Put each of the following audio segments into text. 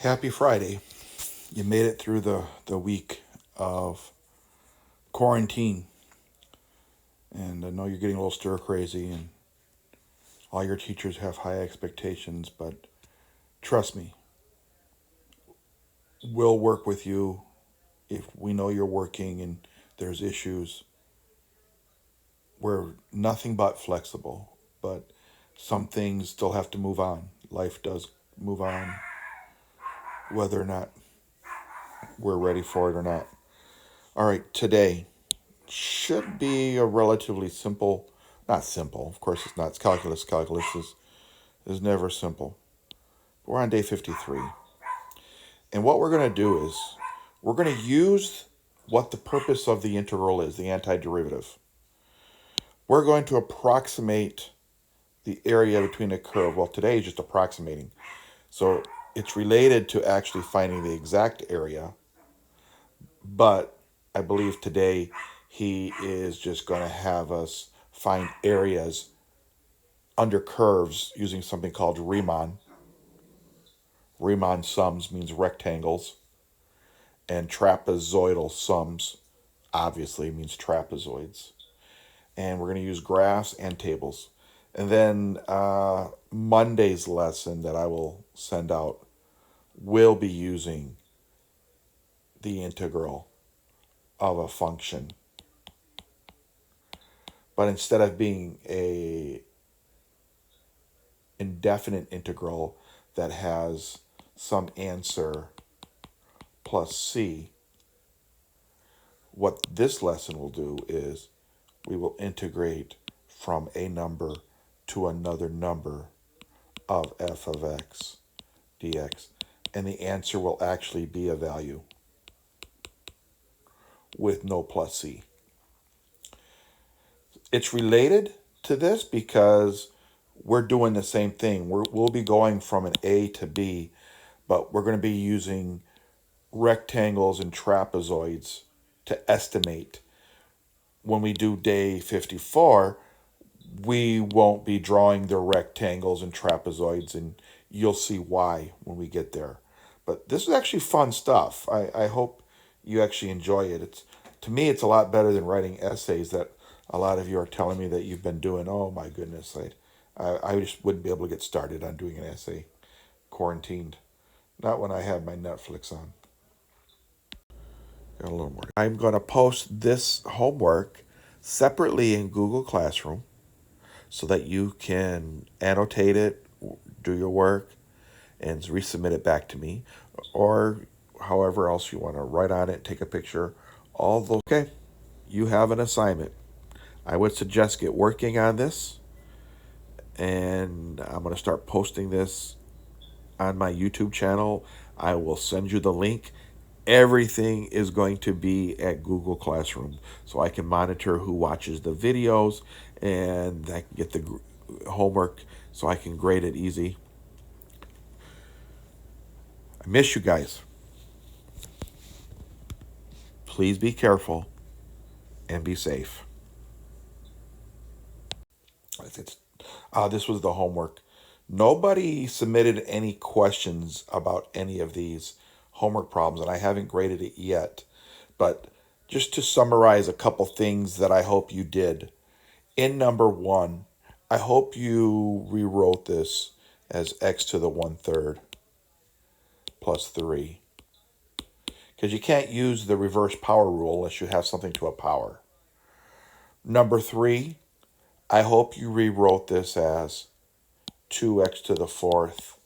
Happy Friday. You made it through the week of quarantine. And I know you're getting a little stir crazy and all your teachers have high expectations, but trust me, we'll work with you if we know you're working and there's issues. We're nothing but flexible, but some things still have to move on. Life does move on, whether or not we're ready for it or not. All right, today should be a relatively simple, not simple, of course it's not, it's calculus. Calculus is never simple. We're on day 53. And what we're going to do is we're going to use what the purpose of the integral is, the antiderivative. We're going to approximate the area between a curve. Well, today is just approximating. So it's related to actually finding the exact area, but I believe today he is just going to have us find areas under curves using something called Riemann. Riemann sums means rectangles, and trapezoidal sums obviously means trapezoids. And we're going to use graphs and tables. And then Monday's lesson that I will send out will be using the integral of a function. But instead of being a indefinite integral that has some answer plus c, what this lesson will do is we will integrate from a number to another number of f of x dx, and the answer will actually be a value with no plus c. It's related to this because we're doing the same thing. We'll be going from an A to B, but we're going to be using rectangles and trapezoids to estimate. When we do day 54, we won't be drawing the rectangles and trapezoids, and you'll see why when we get there. But this is actually fun stuff. I hope you actually enjoy it. To me, it's a lot better than writing essays that a lot of you are telling me that you've been doing. Oh my goodness, I just wouldn't be able to get started on doing an essay quarantined. Not when I have my Netflix on. Got a little more. I'm going to post this homework separately in Google Classroom so that you can annotate it, do your work, and resubmit it back to me, or however else you want to write on it, take a picture, all those. Okay, you have an assignment. I would suggest get working on this, and I'm going to start posting this on my YouTube channel. I will send you the link. Everything is going to be at Google Classroom, so I can monitor who watches the videos, and I can get the homework so I can grade it easy. I miss you guys. Please be careful and be safe. This was the homework. Nobody submitted any questions about any of these homework problems, and I haven't graded it yet. But just to summarize a couple things that I hope you did. In number 1, I hope you rewrote this as x to the 1/3 plus 3. Because you can't use the reverse power rule unless you have something to a power. Number 3, I hope you rewrote this as 2x to the 4th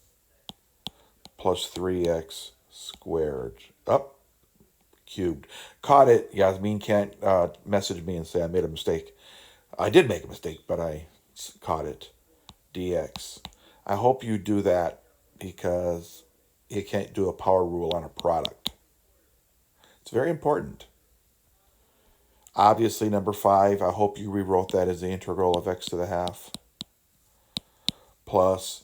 plus 3x squared. Up, cubed. Caught it. Yasmin can't message me and say I made a mistake. I did make a mistake, but I caught it. Dx. I hope you do that because you can't do a power rule on a product. It's very important. Obviously, number 5, I hope you rewrote that as the integral of x to the half plus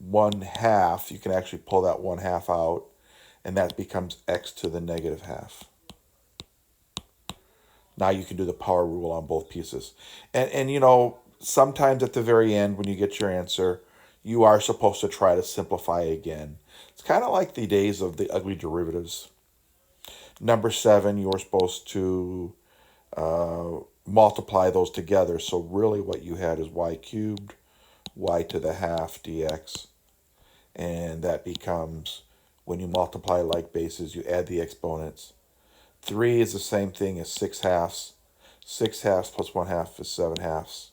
1/2. You can actually pull that 1/2 out, and that becomes x to the negative half. Now you can do the power rule on both pieces. And you know, sometimes at the very end when you get your answer, you are supposed to try to simplify again. It's kind of like the days of the ugly derivatives. Number 7, you were supposed to multiply those together. So really what you had is y cubed, y to the half dx. And that becomes, when you multiply like bases, you add the exponents. 3 is the same thing as 6 halves. 6 halves plus 1 half is 7 halves.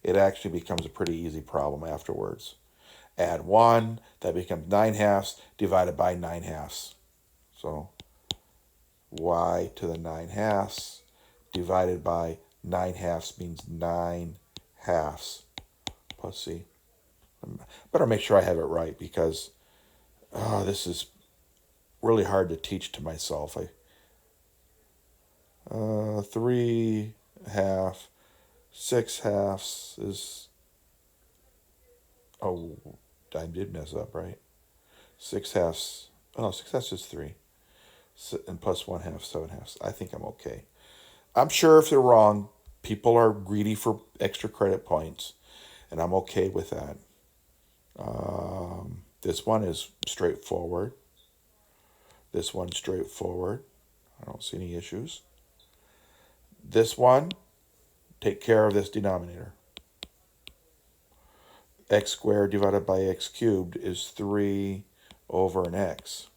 It actually becomes a pretty easy problem afterwards. Add 1, that becomes 9 halves divided by 9 halves. So y to the 9 halves divided by 9 halves means 9 halves plus c. Better make sure I have it right because this is really hard to teach to myself. 3 half, 6 halves is, oh, I did mess up, right? 6 halves, oh, 6 halves is 3. And plus 1 half, 7 halves. I think I'm okay. I'm sure if they're wrong, people are greedy for extra credit points, and I'm okay with that. This one is straightforward. This one's straightforward. I don't see any issues. This one, take care of this denominator. X squared divided by x cubed is 3 over an x,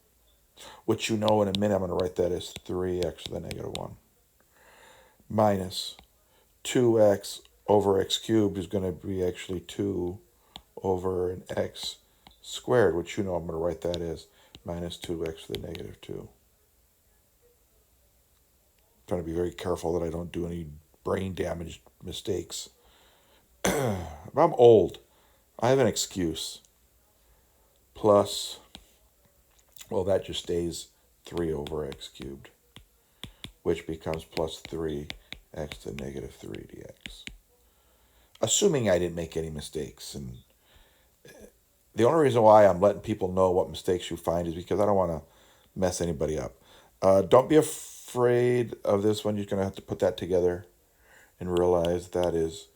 which you know in a minute I'm going to write that as 3x to the negative 1. Minus 2x over x cubed is going to be actually 2 over an x squared, which you know I'm going to write that as minus 2x to the negative 2. I'm trying to be very careful that I don't do any brain damage mistakes. But I'm old. I have an excuse. Plus, well, that just stays 3 over x cubed, which becomes plus 3x to the negative 3 dx. Assuming I didn't make any mistakes. And the only reason why I'm letting people know what mistakes you find is because I don't want to mess anybody up. Don't be afraid of this one. You're going to have to put that together and realize that is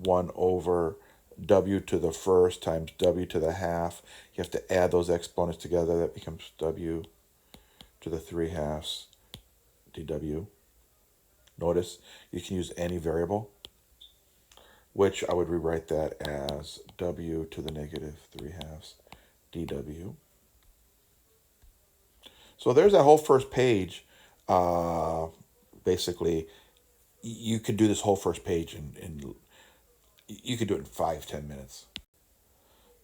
1 over w to the first times w to the half. You have to add those exponents together. That becomes w to the 3 halves dw. Notice you can use any variable, which I would rewrite that as w to the negative 3 halves dw. So there's that whole first page. Basically, you could do this whole first page in you could do it in 5-10 minutes.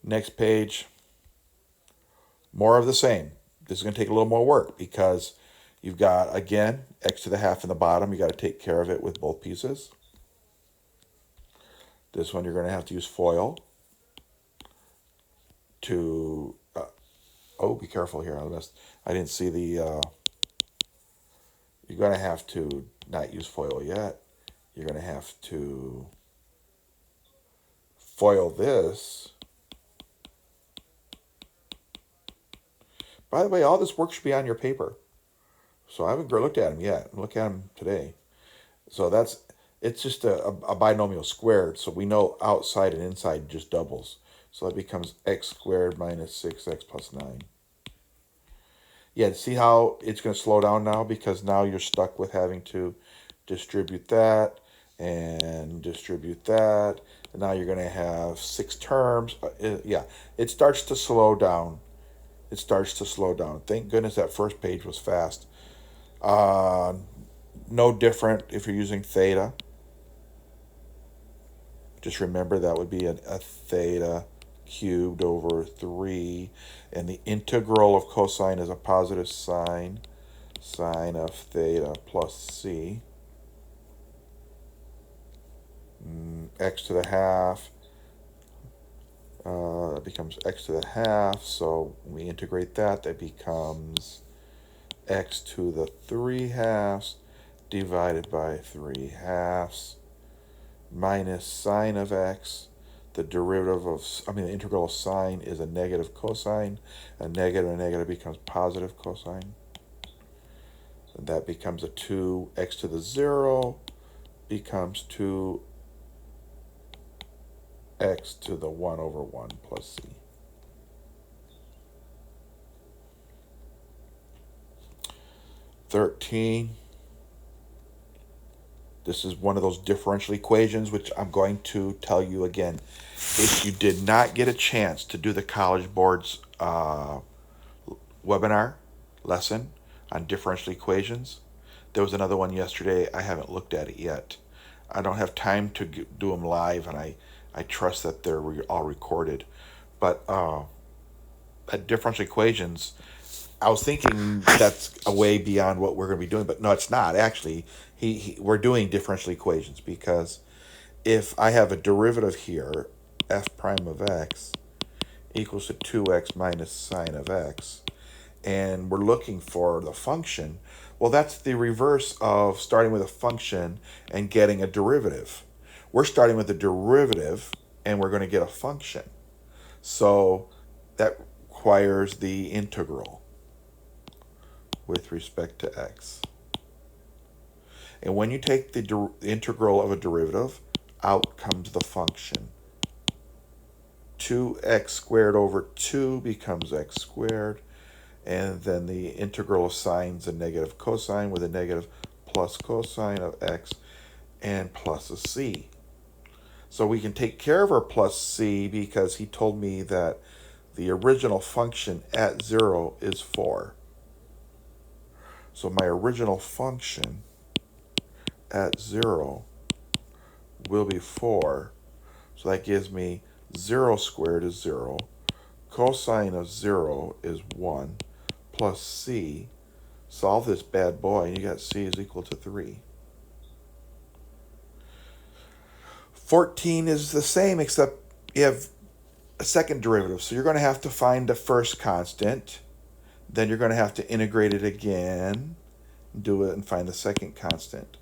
Next page, more of the same. This is going to take a little more work because you've got, again, x to the half in the bottom. You got to take care of it with both pieces. This one you're going to have to use FOIL to, oh, be careful here. I didn't see the, you're going to have to not use FOIL yet. You're going to have to FOIL this. By the way, all this work should be on your paper. So I haven't looked at them yet. I'll look at them today. So it's just a binomial squared. So we know outside and inside just doubles. So that becomes x squared minus 6x plus 9. Yeah, see how it's going to slow down now? Because now you're stuck with having to distribute that and distribute that. And now you're going to have 6 terms. Yeah, it starts to slow down. It starts to slow down. Thank goodness that first page was fast. No different if you're using theta. Just remember that would be a theta cubed over 3. And the integral of cosine is a positive sine. Sine of theta plus c. X to the half becomes x to the half. So when we integrate that, that becomes x to the 3 halves divided by 3 halves minus sine of x. The derivative of, the integral of sine is a negative cosine. A negative becomes positive cosine. And that becomes a 2x to the 0 becomes 2 x to the 1 over 1 plus c. (13). This is one of those differential equations, which I'm going to tell you again. If you did not get a chance to do the College Board's webinar lesson on differential equations, there was another one yesterday. I haven't looked at it yet. I don't have time to do them live, and I trust that they're all recorded. But at differential equations, I was thinking that's a way beyond what we're going to be doing, but no, it's not. Actually, we're doing differential equations because if I have a derivative here, f prime of x equals to 2x minus sine of x, and we're looking for the function, well, that's the reverse of starting with a function and getting a derivative. We're starting with a derivative, and we're going to get a function. So that requires the integral with respect to x. And when you take the integral of a derivative, out comes the function. 2x squared over 2 becomes x squared. And then the integral of sines a negative cosine with a negative plus cosine of x and plus a c. So we can take care of our plus c because he told me that the original function at 0 is 4. So my original function at 0 will be 4. So that gives me 0 squared is 0. Cosine of 0 is 1 plus c. Solve this bad boy, and you got c is equal to 3. 14 is the same, except you have a second derivative. So you're going to have to find the first constant. Then you're going to have to integrate it again, do it, and find the second constant.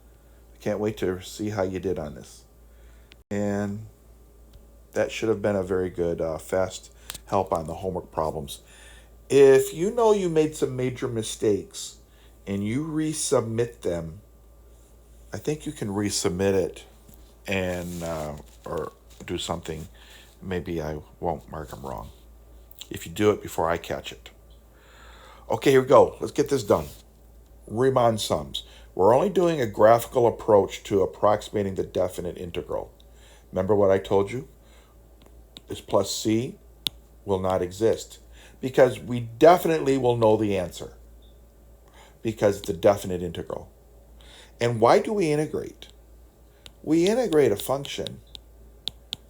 I can't wait to see how you did on this. And that should have been a very good, fast help on the homework problems. If you know you made some major mistakes and you resubmit them, I think you can resubmit it and or do something. Maybe I won't mark them wrong if you do it before I catch it. Okay, here we go. Let's get this done. Riemann sums. We're only doing a graphical approach to approximating the definite integral. Remember what I told you? This plus c will not exist because we definitely will know the answer because it's a definite integral. And why do we integrate? We integrate a function.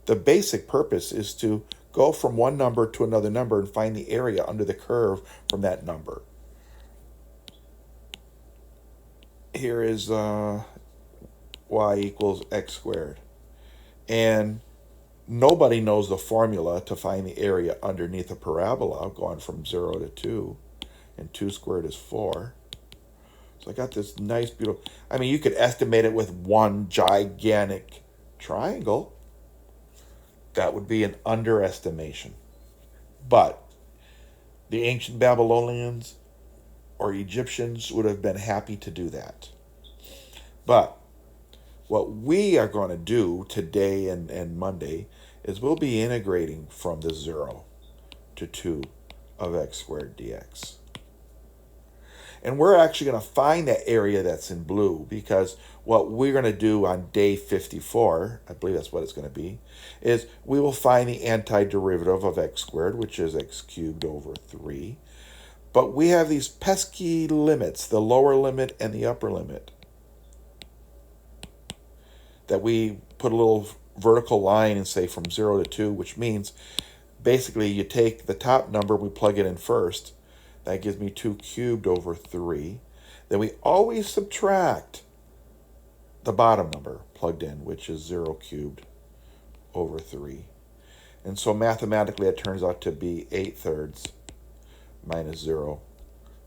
The basic purpose is to go from one number to another number and find the area under the curve from that number. Here is y equals x squared. And nobody knows the formula to find the area underneath a parabola going from 0 to 2. And 2 squared is 4. So I got this nice, beautiful... I mean, you could estimate it with one gigantic triangle. That would be an underestimation. But the ancient Babylonians or Egyptians would have been happy to do that. But what we are going to do today and Monday is we'll be integrating from the 0 to 2 of x squared dx. And we're actually going to find that area that's in blue because what we're going to do on day 54, I believe that's what it's going to be, is we will find the antiderivative of x squared, which is x cubed over 3. But we have these pesky limits, the lower limit and the upper limit, that we put a little vertical line and say from 0 to 2, which means basically you take the top number, we plug it in first. That gives me 2 cubed over 3. Then we always subtract the bottom number plugged in, which is 0 cubed over 3. And so mathematically it turns out to be 8/3 minus 0,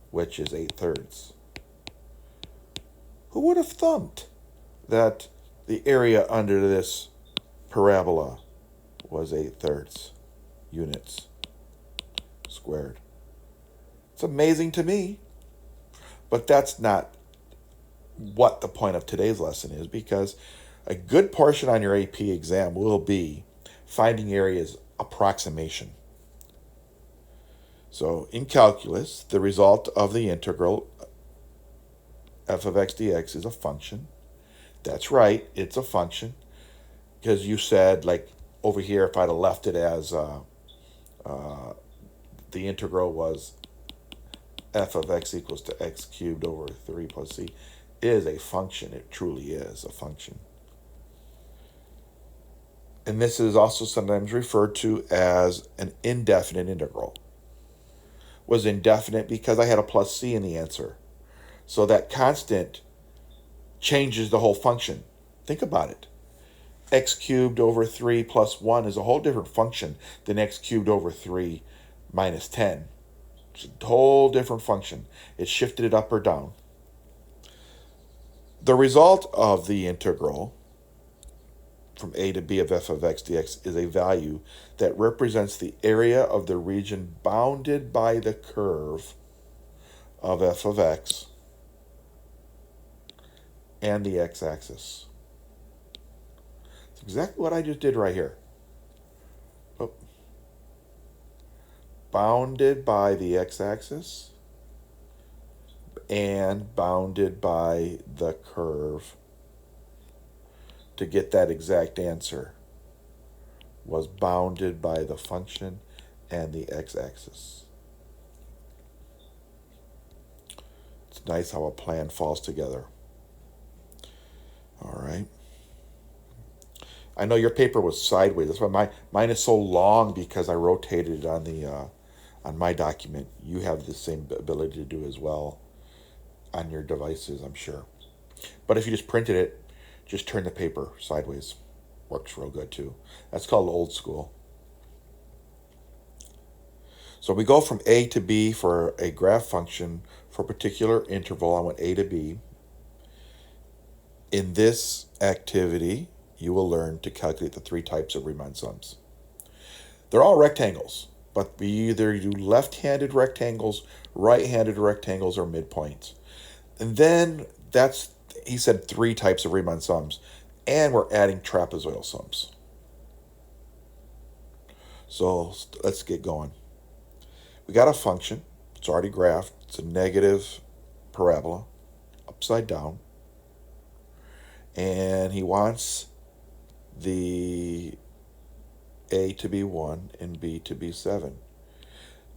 which is 8/3. Who would have thought that the area under this parabola was 8/3 units squared? It's amazing to me. But that's not what the point of today's lesson is, because a good portion on your AP exam will be finding area is approximation. So in calculus, the result of the integral f of x dx is a function. That's right, it's a function. Because you said, like, over here, if I'd have left it as the integral was f of x equals to x cubed over 3 plus c, is a function. It truly is a function. And this is also sometimes referred to as an indefinite integral. Was indefinite because I had a plus c in the answer. So that constant changes the whole function. Think about it. X cubed over 3 plus 1 is a whole different function than x cubed over 3 minus 10. It's a whole different function. It shifted it up or down. The result of the integral from a to b of f of x dx is a value that represents the area of the region bounded by the curve of f of x and the x-axis. It's exactly what I just did right here. Oh. Bounded by the x-axis and bounded by the curve. To get that exact answer was bounded by the function and the x-axis. It's nice how a plan falls together. All right. I know your paper was sideways. That's why mine is so long, because I rotated it on the on my document. You have the same ability to do as well on your devices, I'm sure. But if you just printed it, just turn the paper sideways. Works real good too. That's called old school. So we go from a to b for a graph function for a particular interval. I went a to b. In this activity, you will learn to calculate the 3 types of Riemann sums. They're all rectangles, but we either do left-handed rectangles, right-handed rectangles, or midpoints. And then he said 3 types of Riemann sums, and we're adding trapezoidal sums. So let's get going. We got a function. It's already graphed. It's a negative parabola, upside down. And he wants the a to be 1 and b to be 7.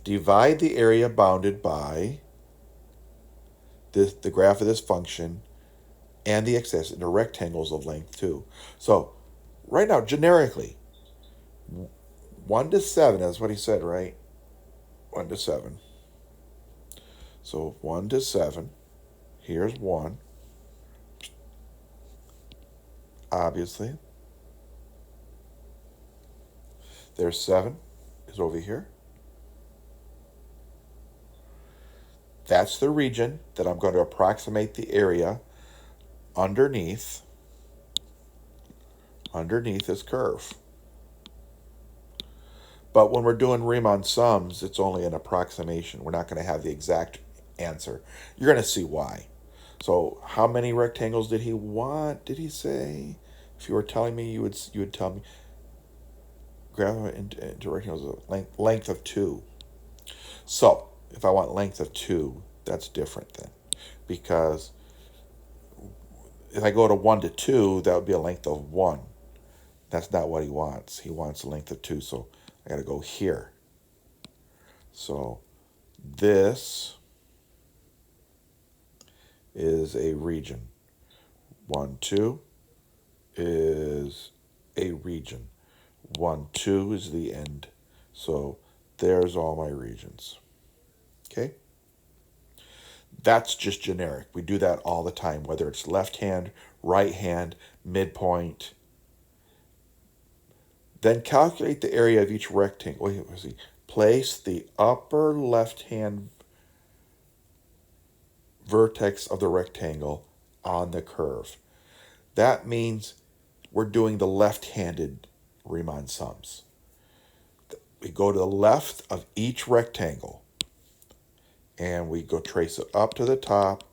Divide the area bounded by the graph of this function and the x-axis into rectangles of length 2. So right now, generically, 1 to 7 is what he said, right? 1 to 7. So 1 to 7. Here's 1. Obviously. There's 7 is over here. That's the region that I'm going to approximate the area underneath this curve. But when we're doing Riemann sums, it's only an approximation. We're not going to have the exact answer. You're going to see why. So how many rectangles did he want, did he say? If you were telling me, you would tell me, graph into rectangles of length of 2. So if I want length of 2, that's different then. Because if I go to 1 to 2, that would be a length of 1. That's not what he wants. He wants a length of 2, so I got to go here. So this is a region. 1, 2 is a region. 1, 2 is the end. So there's all my regions. Okay? That's just generic. We do that all the time, whether it's left hand, right hand, midpoint. Then calculate the area of each rectangle. Place the upper left hand vertex of the rectangle on the curve. That means we're doing the left-handed Riemann sums. We go to the left of each rectangle and we go trace it up to the top,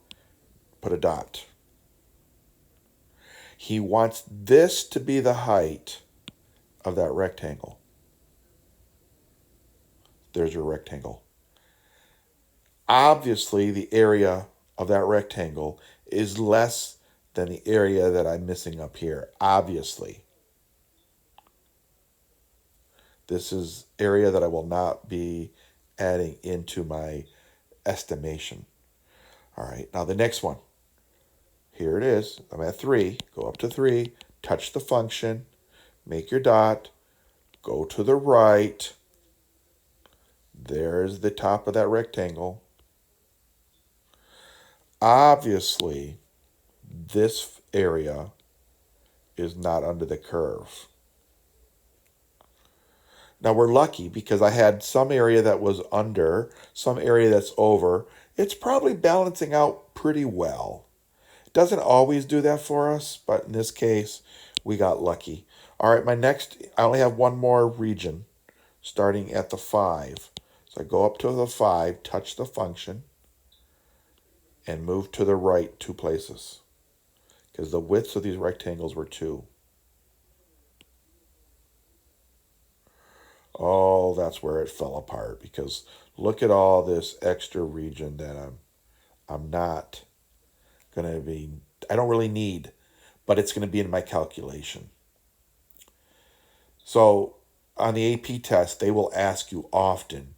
put a dot. He wants this to be the height of that rectangle. There's your rectangle. Obviously, the area of that rectangle is less than the area that I'm missing up here. Obviously. This is area that I will not be adding into my estimation. All right, now the next one. Here it is. I'm at 3. Go up to 3. Touch the function. Make your dot. Go to the right. There's the top of that rectangle. Obviously, this area is not under the curve. Now we're lucky because I had some area that was under, some area that's over. It's probably balancing out pretty well. It doesn't always do that for us, but in this case, we got lucky. All right, I only have one more region starting at the 5. So I go up to the 5, touch the function, and move to the right 2 places because the widths of these rectangles were 2. Oh, that's where it fell apart because look at all this extra region that I'm not going to be, I don't really need, but it's going to be in my calculation. So on the AP test, they will ask you often,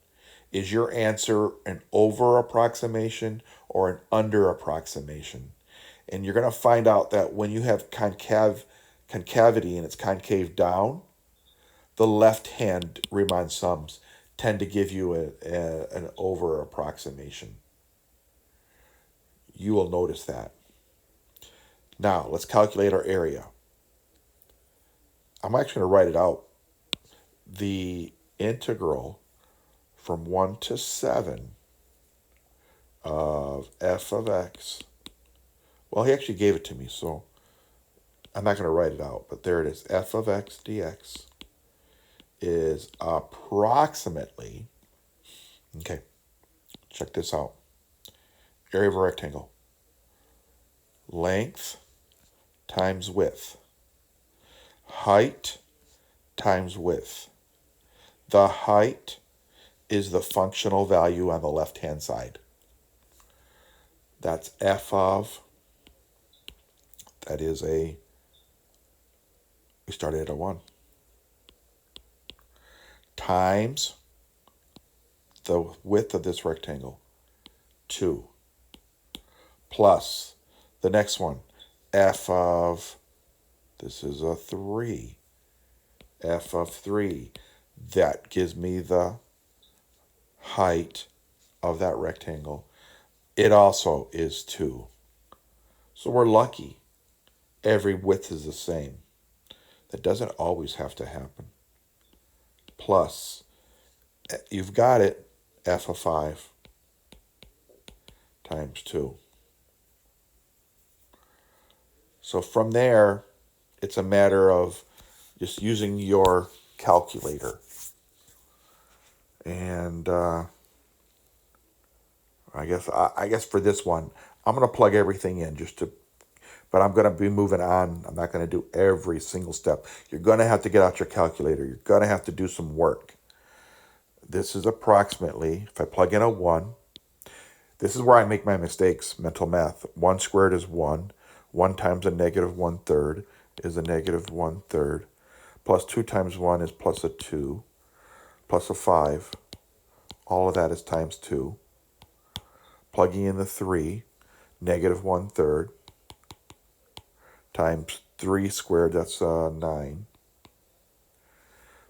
is your answer an over approximation or an under approximation? And you're going to find out that when you have concavity and it's concave down, the left-hand Riemann sums tend to give you an over approximation. You will notice that. Now, let's calculate our area. I'm actually going to write it out. The integral from 1 to 7 of f of x. Well, he actually gave it to me, so I'm not going to write it out, but there it is. F of x dx is approximately, okay, check this out. Area of a rectangle. Length times width. Height times width. The height is the functional value on the left-hand side. That's f of, that is we started at a 1, times the width of this rectangle, 2, plus the next one, f of, this is a 3, f of 3. That gives me the height of that rectangle. It also is 2. So we're lucky. Every width is the same. That doesn't always have to happen. Plus, you've got it, f of 5 times 2. So from there, it's a matter of just using your calculator. And I guess for this one, I'm going to plug everything in but I'm going to be moving on. I'm not going to do every single step. You're going to have to get out your calculator. You're going to have to do some work. This is approximately, if I plug in a 1, this is where I make my mistakes, mental math. 1 squared is 1. 1 times a negative 1/3 is a negative 1/3. Plus 2 times 1 is plus a 2. Plus a 5. All of that is times 2. Plugging in the 3, negative 1/3 times 3 squared, that's 9.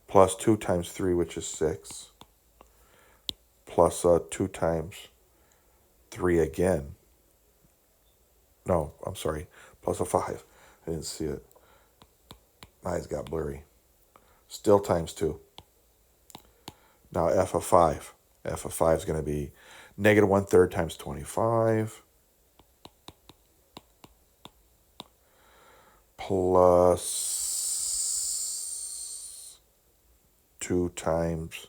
Plus 2 times 3, which is 6. Plus 2 times 3 again. No, I'm sorry. Plus a 5. I didn't see it. My eyes got blurry. Still times 2. Now f of 5. F of 5 is going to be negative 1/3 times 25. Plus 2 times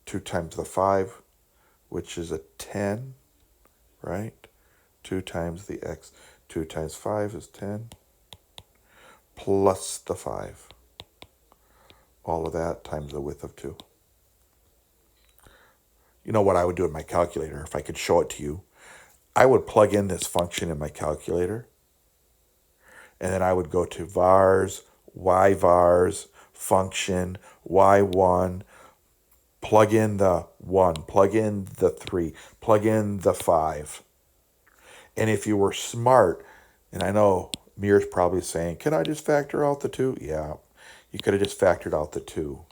the 5, which is a 10, right? 2 times the x. 2 times 5 is 10. plus the 5. All of that times the width of 2. You know what I would do in my calculator if I could show it to you? I would plug in this function in my calculator, and then I would go to vars, y vars, function, y1, plug in the 1, plug in the 3, plug in the 5. And if you were smart, and I know Mir's probably saying, can I just factor out the 2? Yeah, you could have just factored out the 2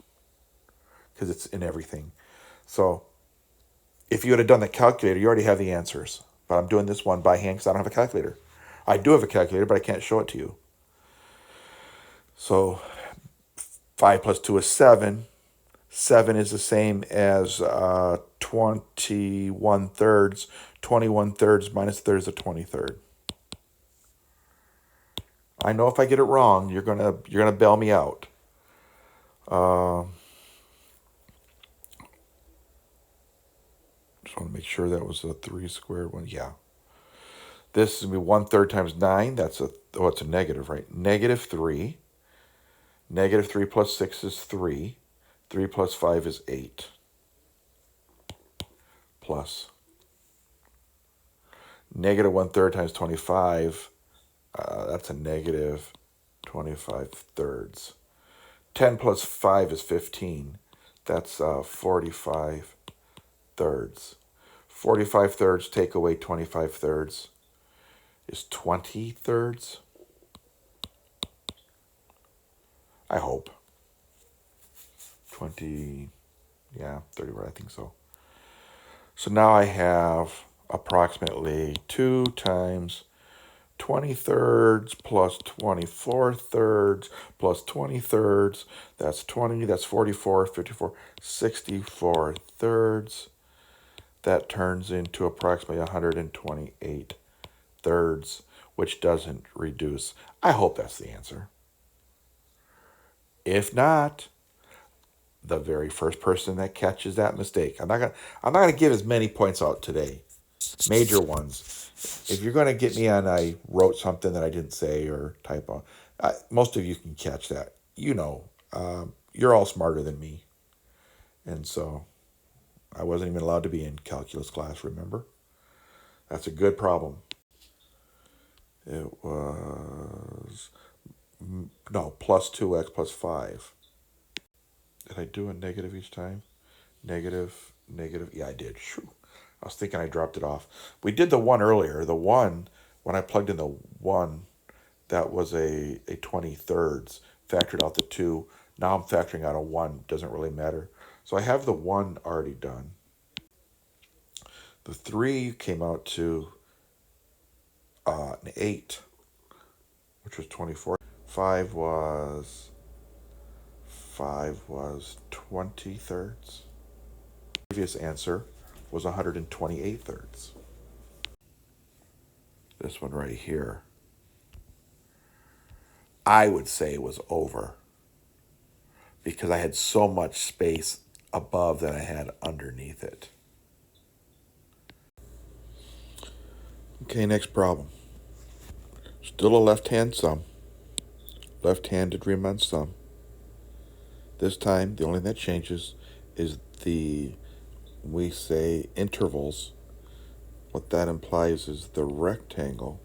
because it's in everything. So if you would have done the calculator, you already have the answers. But I'm doing this one by hand because I don't have a calculator. I do have a calculator, but I can't show it to you. So 5 plus 2 is 7. 7 is the same as 21 thirds. 21 thirds minus a third is a 23rd. I know if I get it wrong, you're gonna bail me out. Just want to make sure that was a 3 squared one. Yeah. This is going to be 1/3 times 9. It's a negative, right? Negative 3. Negative 3 plus 6 is 3. 3 plus 5 is 8. Plus. Negative 1/3 times 25. That's a negative 25 thirds. 10 plus 5 is 15. That's 45 thirds. 45 thirds take away 25 thirds is 20 thirds. I hope. 20, yeah, 30, I think so. So now I have approximately 2 times 20 thirds plus 24 thirds plus 20 thirds. That's 20, that's 44, 54, 64 thirds. That turns into approximately 128 thirds, which doesn't reduce. I hope that's the answer. If not, the very first person that catches that mistake. I'm not gonna give as many points out today. Major ones. If you're gonna get me on I wrote something that I didn't say or typo, most of you can catch that. You know, you're all smarter than me, and so I wasn't even allowed to be in calculus class. Remember, that's a good problem. It was no plus 2x plus 5. Did I do a negative each time? Negative, negative. Yeah, I did. Shoo. I was thinking I dropped it off. We did the 1 earlier. The 1, when I plugged in the 1, that was a 20 thirds. Factored out the 2. Now I'm factoring out a 1. Doesn't really matter. So I have the 1 already done. The 3 came out to an 8, which was 24. 5 was 20 thirds. The previous answer was 128 thirds. This one right here, I would say it was over because I had so much space above that I had underneath it. Okay, next problem. Still a left-hand sum. Left-handed Riemann sum. This time, the only thing that changes is we say intervals. What that implies is the rectangle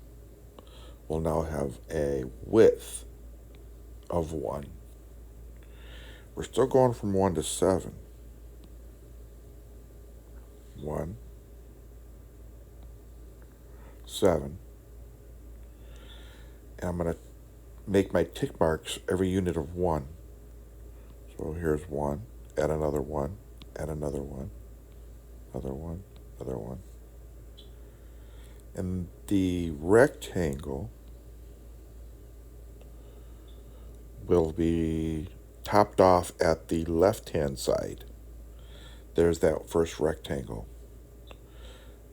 will now have a width of 1. We're still going from 1 to 7. 1, 7. And I'm going to make my tick marks every unit of 1. So here's 1, add another 1, add another 1, another 1, another 1. And the rectangle will be topped off at the left-hand side. There's that first rectangle.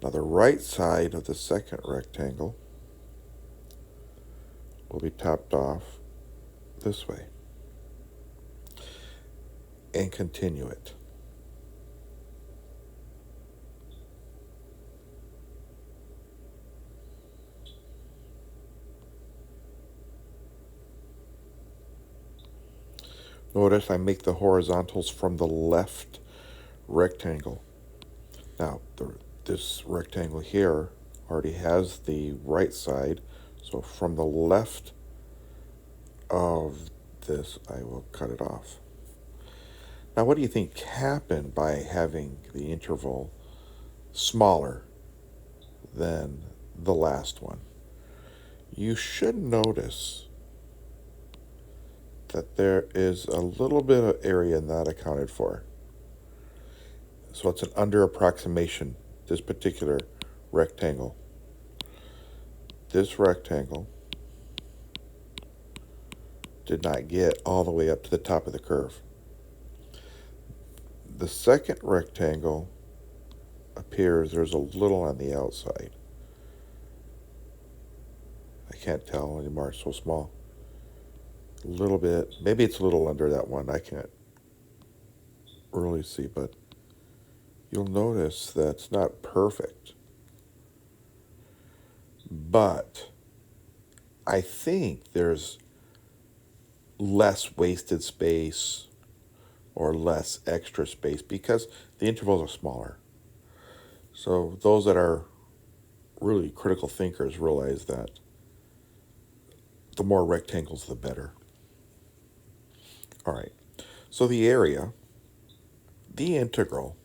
Now the right side of the second rectangle will be topped off this way. And continue it. Notice I make the horizontals from the left rectangle. Now, this rectangle here already has the right side, so from the left of this, I will cut it off. Now, what do you think happened by having the interval smaller than the last one? You should notice that there is a little bit of area not accounted for. So it's an under approximation, this particular rectangle. This rectangle did not get all the way up to the top of the curve. The second rectangle appears there's a little on the outside. I can't tell anymore, it's so small. A little bit, maybe it's a little under that one, I can't really see, but you'll notice that's not perfect. But I think there's less wasted space or less extra space because the intervals are smaller. So those that are really critical thinkers realize that the more rectangles, the better. All right, so the area, the integral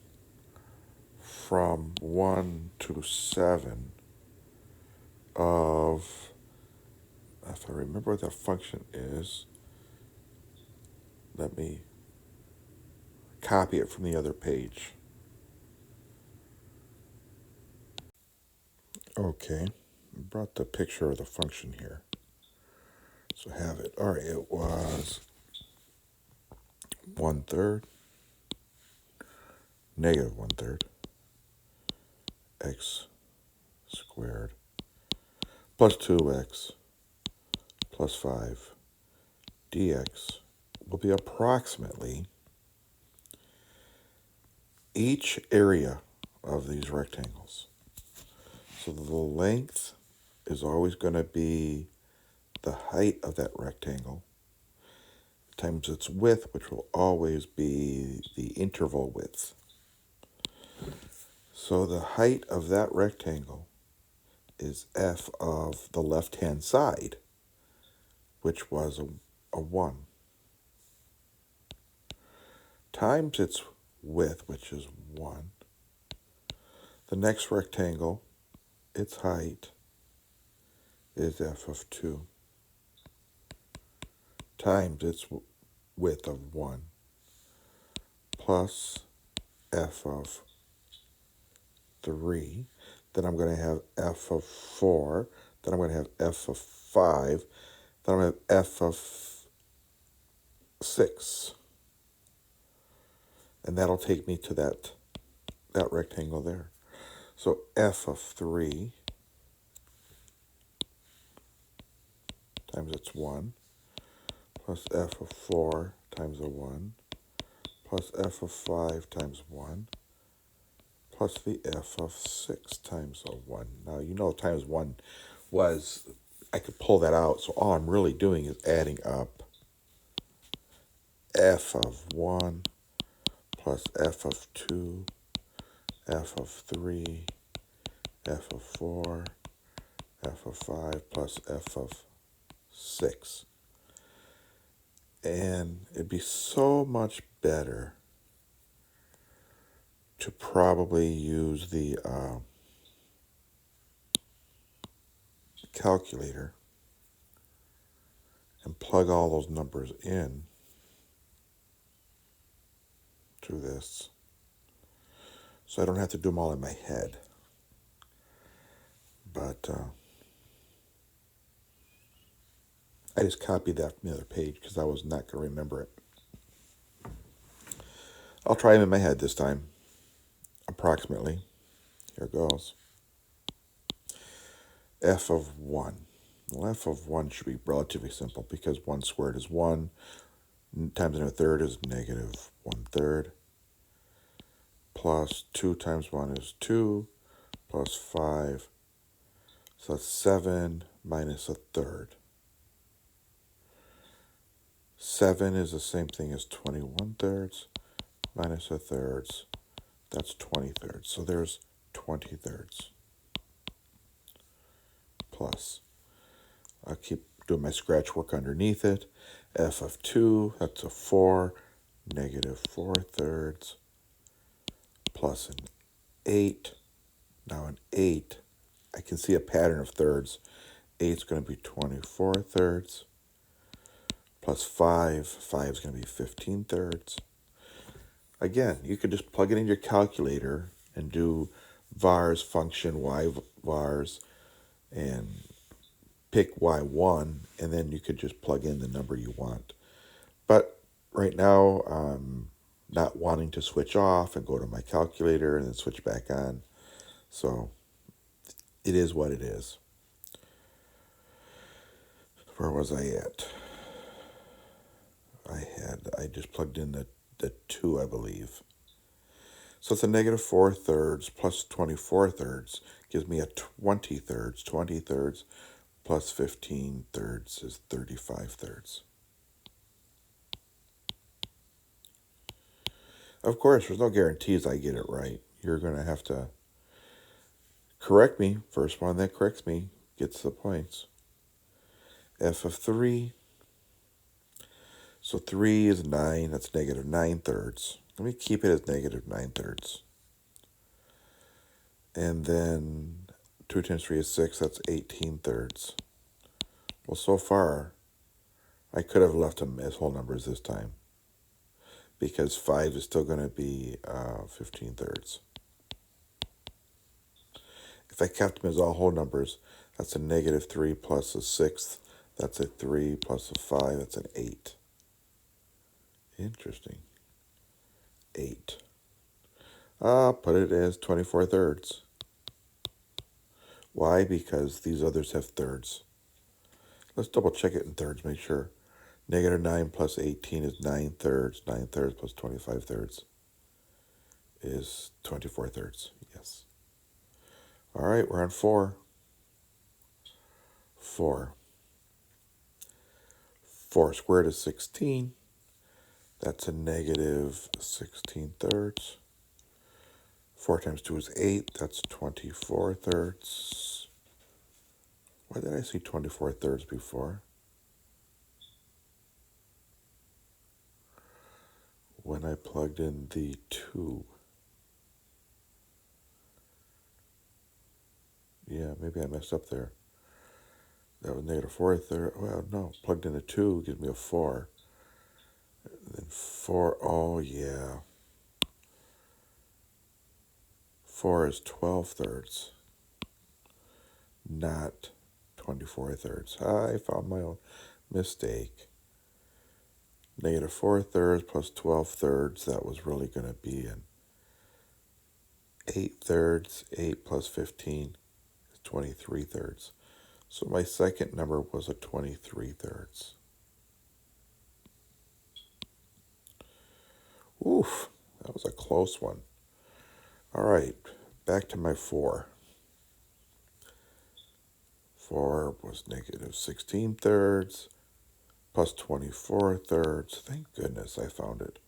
from 1 to 7 of, if I remember what that function is, let me copy it from the other page. Okay, I brought the picture of the function here. So have it. All right, it was 1/3, negative 1/3, x squared plus 2x plus 5 dx will be approximately each area of these rectangles. So the length is always going to be the height of that rectangle times its width, which will always be the interval width. So the height of that rectangle is f of the left-hand side, which was a 1, times its width, which is 1. The next rectangle, its height, is f of 2, times its width of 1, plus f of 3. Then I'm going to have f of 4. Then I'm going to have f of 5. Then I'm going to have f of 6. And that'll take me to that rectangle there. So f of 3 times its 1, plus f of 4 times a 1, plus f of 5 times 1, plus the f of 6 times a 1. Now, you know times 1 was, I could pull that out, so all I'm really doing is adding up f of 1 plus f of 2, f of 3, f of 4, f of 5, plus f of 6. And it'd be so much better to probably use the calculator and plug all those numbers in to this, so I don't have to do them all in my head. But I just copied that from the other page because I was not going to remember it. I'll try them in my head this time. Approximately. Here goes. F of 1. Well, f of 1 should be relatively simple because 1 squared is 1. Times 1/3 is negative 1/3. Plus 2 times 1 is 2. Plus 5. So that's 7 minus 1/3. 7 is the same thing as 21 thirds minus a thirds. That's 20 thirds. So there's 20 thirds. Plus, I'll keep doing my scratch work underneath it. F of 2, that's a 4, negative 4 thirds, plus an 8. Now an 8, I can see a pattern of thirds. 8 is going to be 24 thirds, plus 5. 5 is going to be 15 thirds. Again, you could just plug it in your calculator and do vars function y vars and pick y1, and then you could just plug in the number you want. But right now, I'm not wanting to switch off and go to my calculator and then switch back on. So it is what it is. Where was I at? I just plugged in the 2, I believe. So it's a negative 4 thirds plus 24 thirds gives me a 20 thirds. 20 thirds plus 15 thirds is 35 thirds. Of course, there's no guarantees I get it right. You're going to have to correct me. First one that corrects me gets the points. F of 3. So 3 is 9. That's negative 9 thirds. Let me keep it as negative 9 thirds. And then 2 times 3 is 6. That's 18 thirds. Well, so far, I could have left them as whole numbers this time, because 5 is still going to be 15 thirds. If I kept them as all whole numbers, that's a negative 3 plus a 6th. That's a 3 plus a 5. That's an 8. Interesting. 8. Put it as 24 thirds. Why? Because these others have thirds. Let's double check it in thirds, make sure. Negative 9 plus 18 is 9 thirds. 9 thirds plus 25 thirds is 24 thirds. Yes. All right, we're on 4. 4. 4 squared is 16. That's a negative 16 thirds. 4 times 2 is 8. That's 24 thirds. Why did I see 24 thirds before? When I plugged in the 2. Yeah, maybe I messed up there. That was negative 4 thirds. Well, no, plugged in a 2 gives me a 4. And then 4, oh yeah. 4 is 12 thirds, not 24 thirds. I found my own mistake. Negative 4 thirds plus 12 thirds, that was really going to be an 8 thirds. 8 plus 15 is 23 thirds. So my second number was a 23 thirds. Oof, that was a close one. All right, back to my 4. 4 was negative 16 thirds plus 24 thirds. Thank goodness I found it.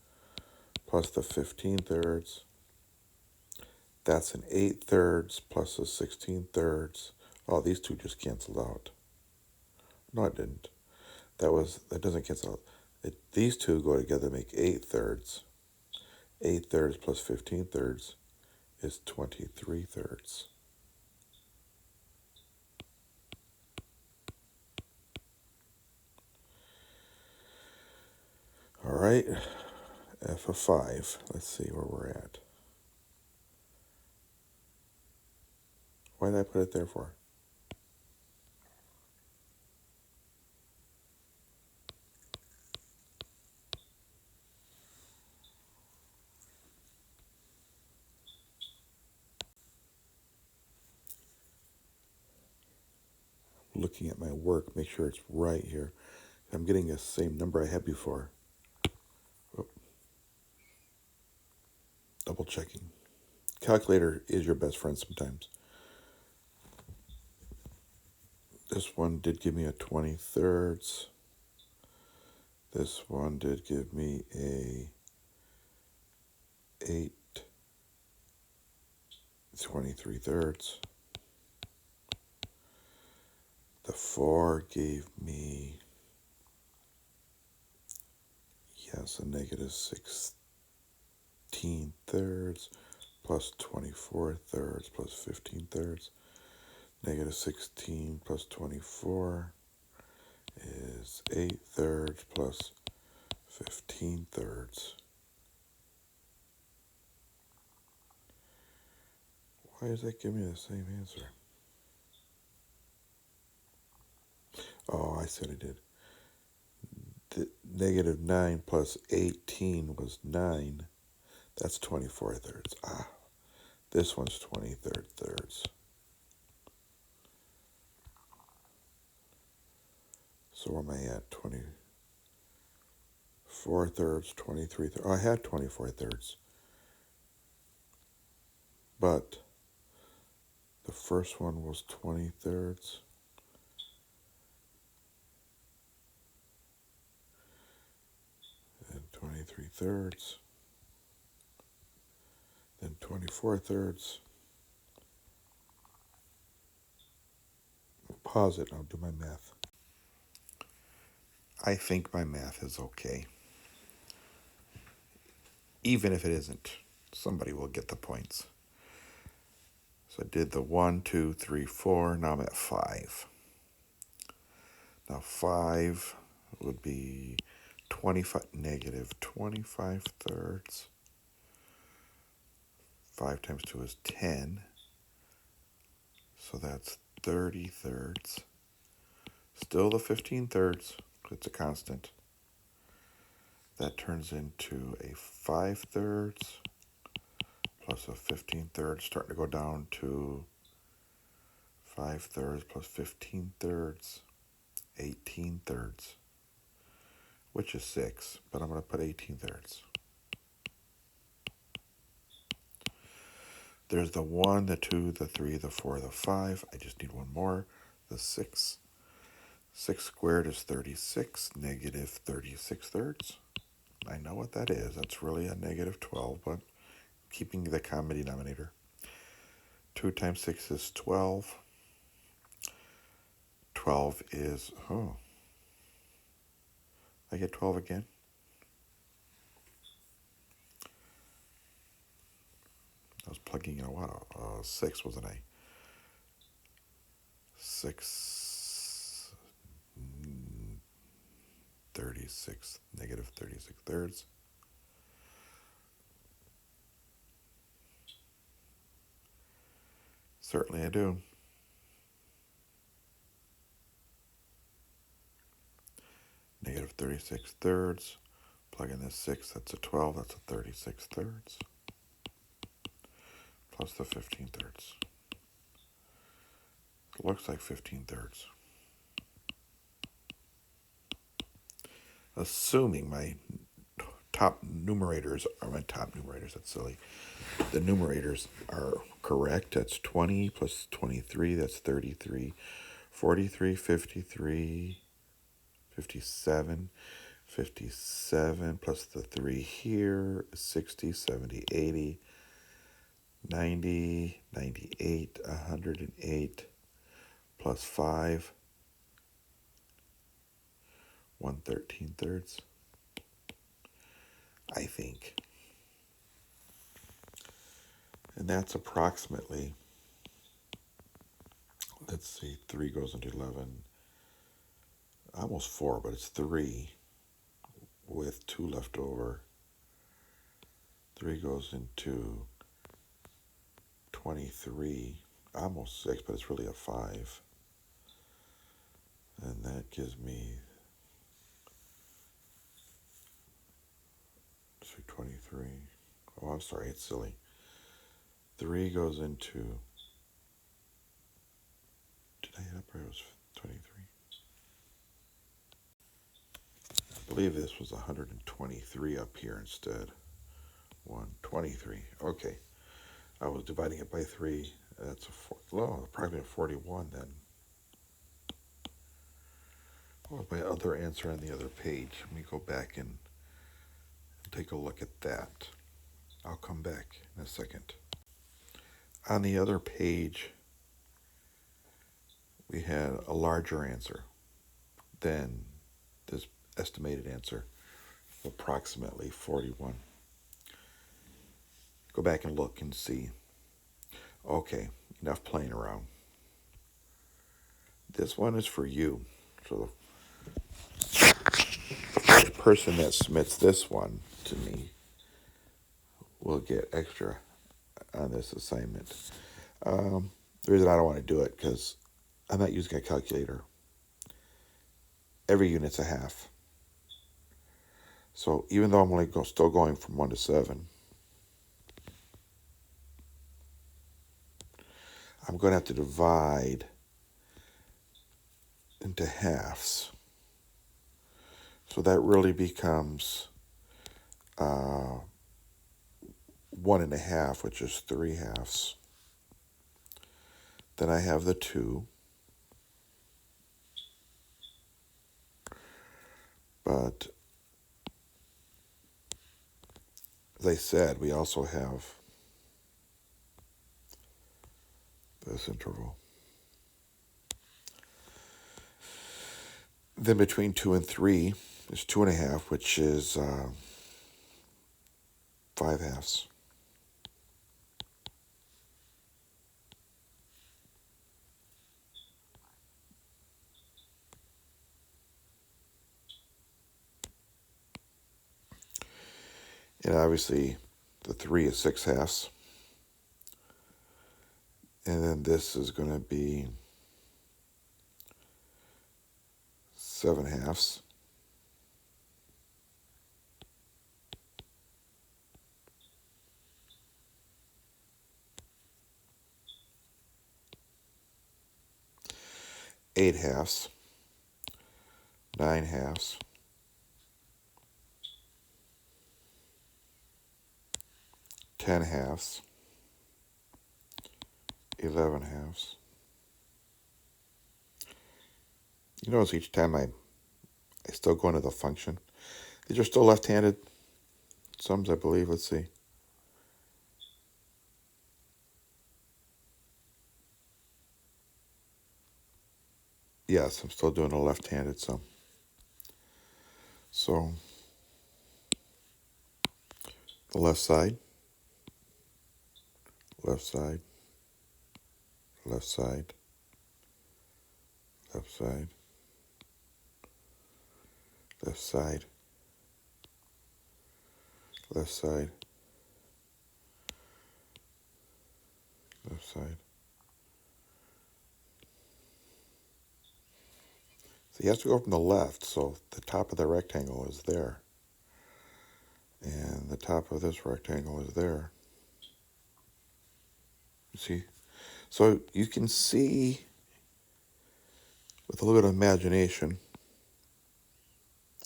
Plus the 15 thirds. That's an 8 thirds plus a 16 thirds. Oh, these two just canceled out. No, it didn't. That doesn't cancel out. These two go together to make 8 thirds. 8 thirds plus 15 thirds is 23 thirds. All right, F of 5. Let's see where we're at. Why did I put it there for? Looking at my work, make sure it's right here. I'm getting the same number I had before. Oh, double checking. Calculator is your best friend sometimes. This one did give me a 20 thirds. This one did give me a 8 23 thirds. The 4 gave me, yes, a negative 16 thirds plus 24 thirds plus 15 thirds. Negative 16 plus 24 is 8 thirds plus 15 thirds. Why does that give me the same answer? Oh, I said I did. The negative 9 plus 18 was 9. That's 24 thirds. This one's 23 thirds. So where am I at? 24 thirds, 23 thirds. Oh, I had 24 thirds. But the first one was 20 thirds. And 23 thirds. Then 24 thirds. Pause it and I'll do my math. I think my math is okay. Even if it isn't, somebody will get the points. So I did the 1, 2, 3, 4. Now I'm at 5. Now 5 would be negative 25 thirds. 5 times 2 is 10. So that's 30 thirds. Still the 15 thirds. It's a constant. That turns into a 5 thirds plus a 15 thirds, starting to go down to 5 thirds plus 15 thirds, 18 thirds, which is 6, but I'm going to put 18 thirds. There's the 1, the 2, the 3, the 4, the 5. I just need one more, the 6. 6 squared is 36, negative 36 thirds. I know what that is. That's really a negative 12, but keeping the common denominator. 2 times 6 is 12. 12 is, I get 12 again. I was plugging in a what? 6, wasn't I? 6, 36, negative 36 thirds. Certainly I do. Negative 36 thirds. Plug in this 6, that's a 12, that's a 36 thirds. Plus the 15 thirds. It looks like 15 thirds. Assuming my top numerators, that's silly. The numerators are correct. That's 20 plus 23, that's 33. 43, 53, 57, 57 plus the 3 here, 60, 70, 80, 90, 98, 108, plus 5, 113 thirds, I think. And that's approximately, let's see, 3 goes into 11, almost 4, but it's 3 with 2 left over. 3 goes into 23, almost 6, but it's really a 5. And that gives me 23. Oh, I'm sorry, it's silly. 3 goes into, did I hit up where it was 23? I believe this was 123 up here instead. 123. Okay. I was dividing it by 3. That's approximately 41 then. Well, my other answer on the other page. Let me go back and take a look at that. I'll come back in a second. On the other page, we had a larger answer than this estimated answer, approximately 41. Go back and look and see. Okay, enough playing around. This one is for you. So the first person that submits this one to me will get extra on this assignment. The reason I don't want to do it because I'm not using a calculator. Every unit's a half. So even though I'm only still going from 1 to 7, I'm going to have to divide into halves. So that really becomes 1.5, which is 3 halves. Then I have the 2. But as I said, we also have this interval. Then between 2 and 3 is 2.5, which is 5 halves. And obviously the 3 is 6 halves. And then this is going to be 7 halves. Eight halves, 9 halves, 10 halves, 11 halves. You notice each time I still go into the function. These are still left-handed sums, I believe. Let's see. Yes, I'm still doing a left-handed sum. So the left side, left side, left side, left side, left side, left side, left side. So you have to go from the left, so the top of the rectangle is there. And the top of this rectangle is there. You see? So you can see, with a little bit of imagination,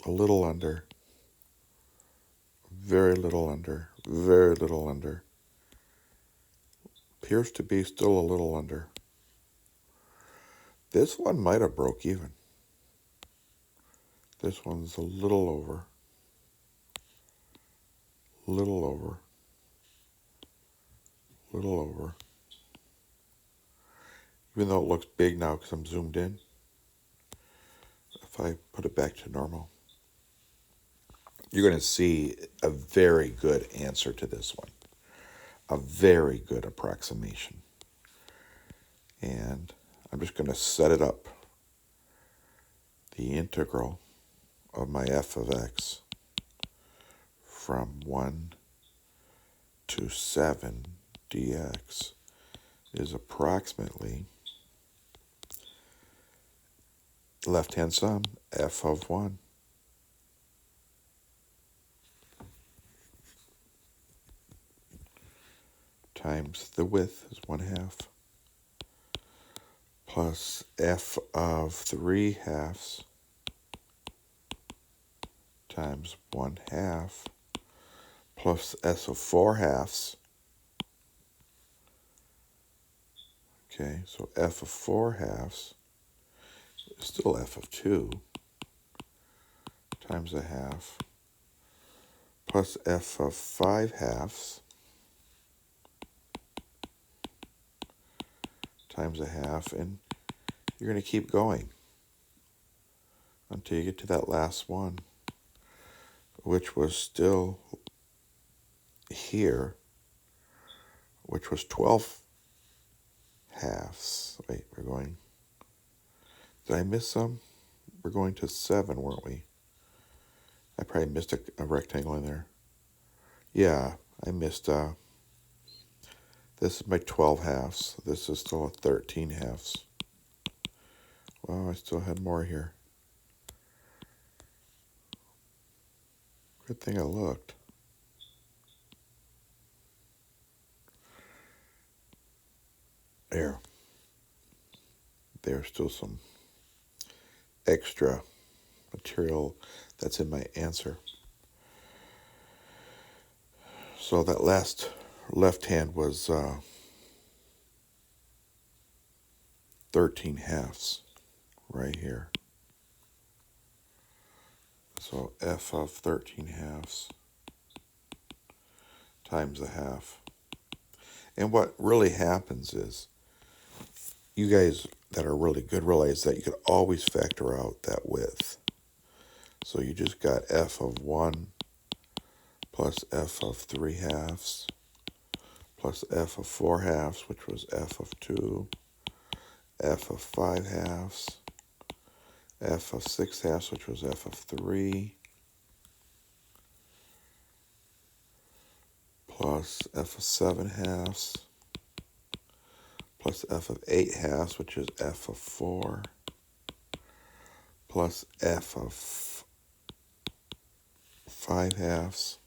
a little under, very little under, very little under. Appears to be still a little under. This one might have broke even. This one's a little over, little over, little over. Even though it looks big now because I'm zoomed in, if I put it back to normal, you're going to see a very good answer to this one. A very good approximation. And I'm just going to set it up. The integral of my f of x from 1 to 7 dx is approximately left-hand sum f of 1 times the width is 1/2 plus f of 3 halves times 1/2 plus s of 4 halves. Okay, so f of 4 halves is still f of 2 times a half plus f of 5 halves times a half, and you're going to keep going until you get to that last one, which was still here, which was 12 halves. Wait, did I miss some? We're going to 7, weren't we? I probably missed a rectangle in there. Yeah, I missed, this is my 12 halves. This is still a 13 halves. Well, I still had more here. Good thing I looked. There's still some extra material that's in my answer. So that last left hand was 13 halves right here. So f of 13 halves times a half. And what really happens is, you guys that are really good realize that you could always factor out that width. So you just got f of 1 plus f of 3 halves plus f of 4 halves, which was f of 2, f of 5 halves, f of 6 halves, which was f of 3, plus f of 7 halves, plus f of 8 halves, which is f of 4, plus f of 5 halves,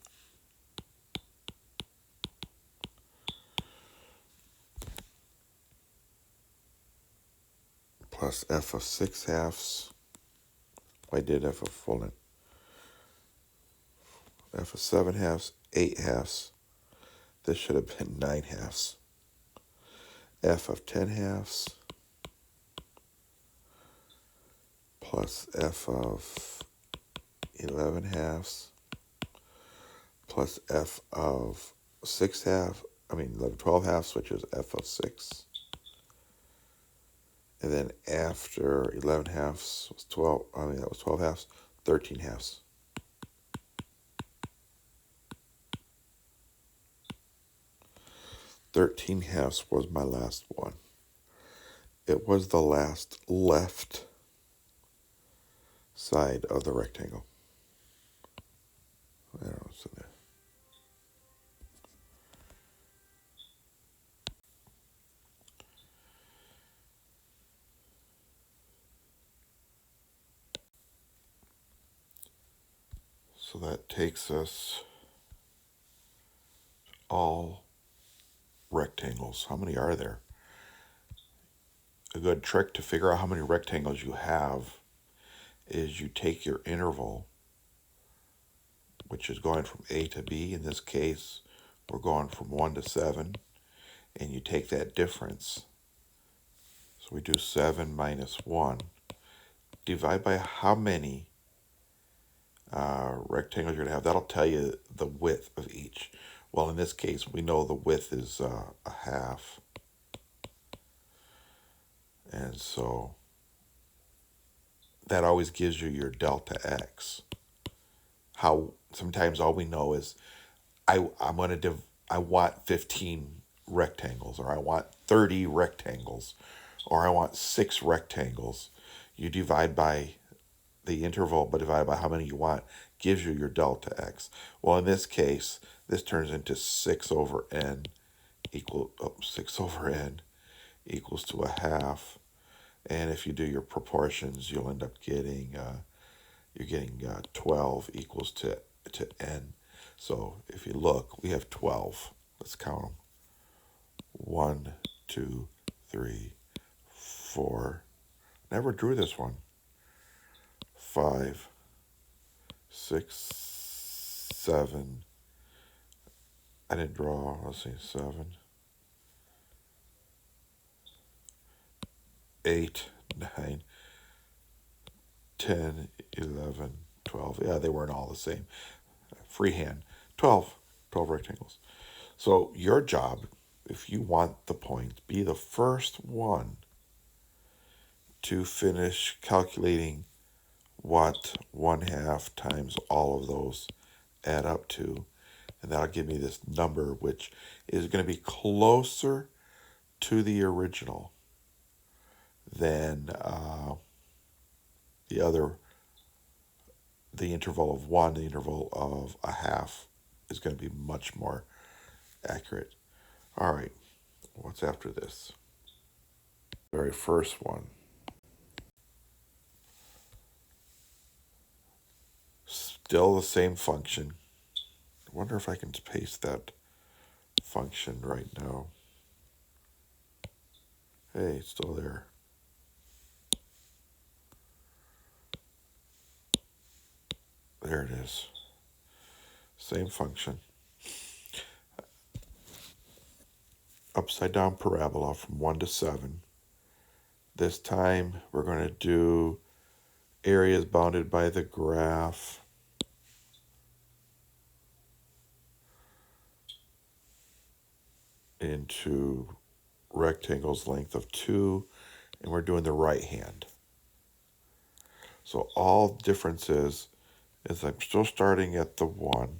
plus f of 6 halves. I did f of full, f of 7 halves, 8 halves. This should have been 9 halves. F of 10 halves, plus f of 11 halves, plus f of 12 halves, which is f of 6. And then after 11 halves was 12, that was 12 halves, 13 halves. Thirteen halves was my last one. It was the last left side of the rectangle. I don't know what's in there. So that takes us all rectangles. How many are there? A good trick to figure out how many rectangles you have is you take your interval, which is going from A to B. In this case, we're going from 1 to 7, and you take that difference. So we do 7 minus 1. Divide by how many rectangles you're going to have. That'll tell you the width of each. Well, in this case, we know the width is a half. And so that always gives you your delta x. How sometimes all we know is I want 15 rectangles, or I want 30 rectangles, or I want 6 rectangles. You divide by the interval, but divide by how many you want, gives you your delta x. Well, in this case, this turns into 6 over n equals to a half. And if you do your proportions, you'll end up getting 12 equals to n. So if you look, we have 12. Let's count them. 1, 2, 3, 4. Never drew this one. 5, 6, 7. I didn't draw. Let's see, 7, 8, 9, 10, 11, 12. Yeah, they weren't all the same. Freehand, 12, 12 rectangles. So your job, if you want the point, be the first one to finish calculating what 1/2 times all of those add up to. And that'll give me this number, which is going to be closer to the original than the other, the interval of 1, the interval of 1/2 is going to be much more accurate. All right, what's after this? Very first one. Still the same function. I wonder if I can paste that function right now. Hey, it's still there. There it is. Same function. Upside down parabola from 1 to 7. This time we're going to do areas bounded by the graph. Into rectangles length of 2, and we're doing the right hand. So all differences is I'm still starting at the 1,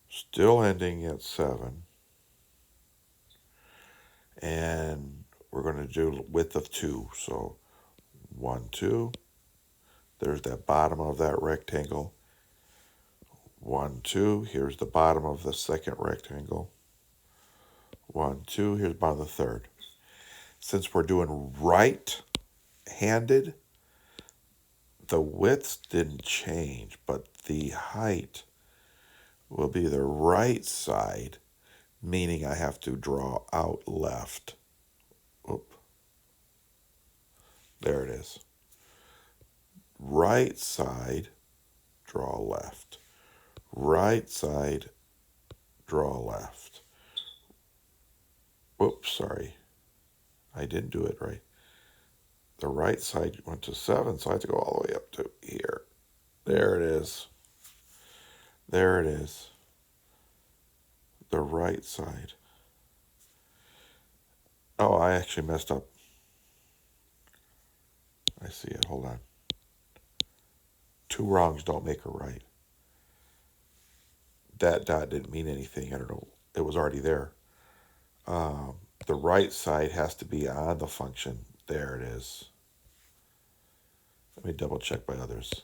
still ending at 7, and we're going to do width of 2. So 1, 2, there's that bottom of that rectangle. 1, 2, here's the bottom of the second rectangle. 1, 2, here's the bottom of the third. Since we're doing right-handed, the widths didn't change, but the height will be the right side, meaning I have to draw out left. Oop. There it is. Right side, draw left. Right side, draw left. Whoops, sorry. I didn't do it right. The right side went to 7, so I have to go all the way up to here. There it is. There it is. The right side. Oh, I actually messed up. I see it. Hold on. 2 wrongs don't make a right. That dot didn't mean anything. I don't know. It was already there. The right side has to be on the function. There it is. Let me double check by others.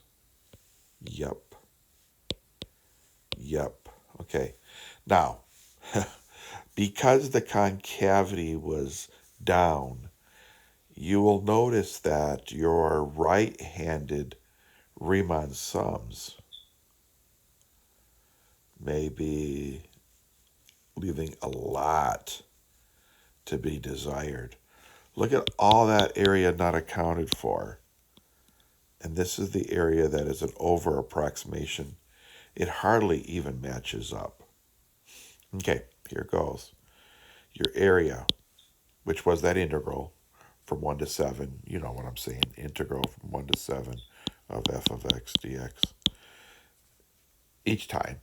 Yep. Yep. Okay. Now, because the concavity was down, you will notice that your right-handed Riemann sums may be leaving a lot to be desired. Look at all that area not accounted for. And this is the area that is an over approximation. It hardly even matches up. Okay, here goes. Your area, which was that integral from 1 to 7. You know what I'm saying. Integral from 1 to 7 of f of x dx. Each time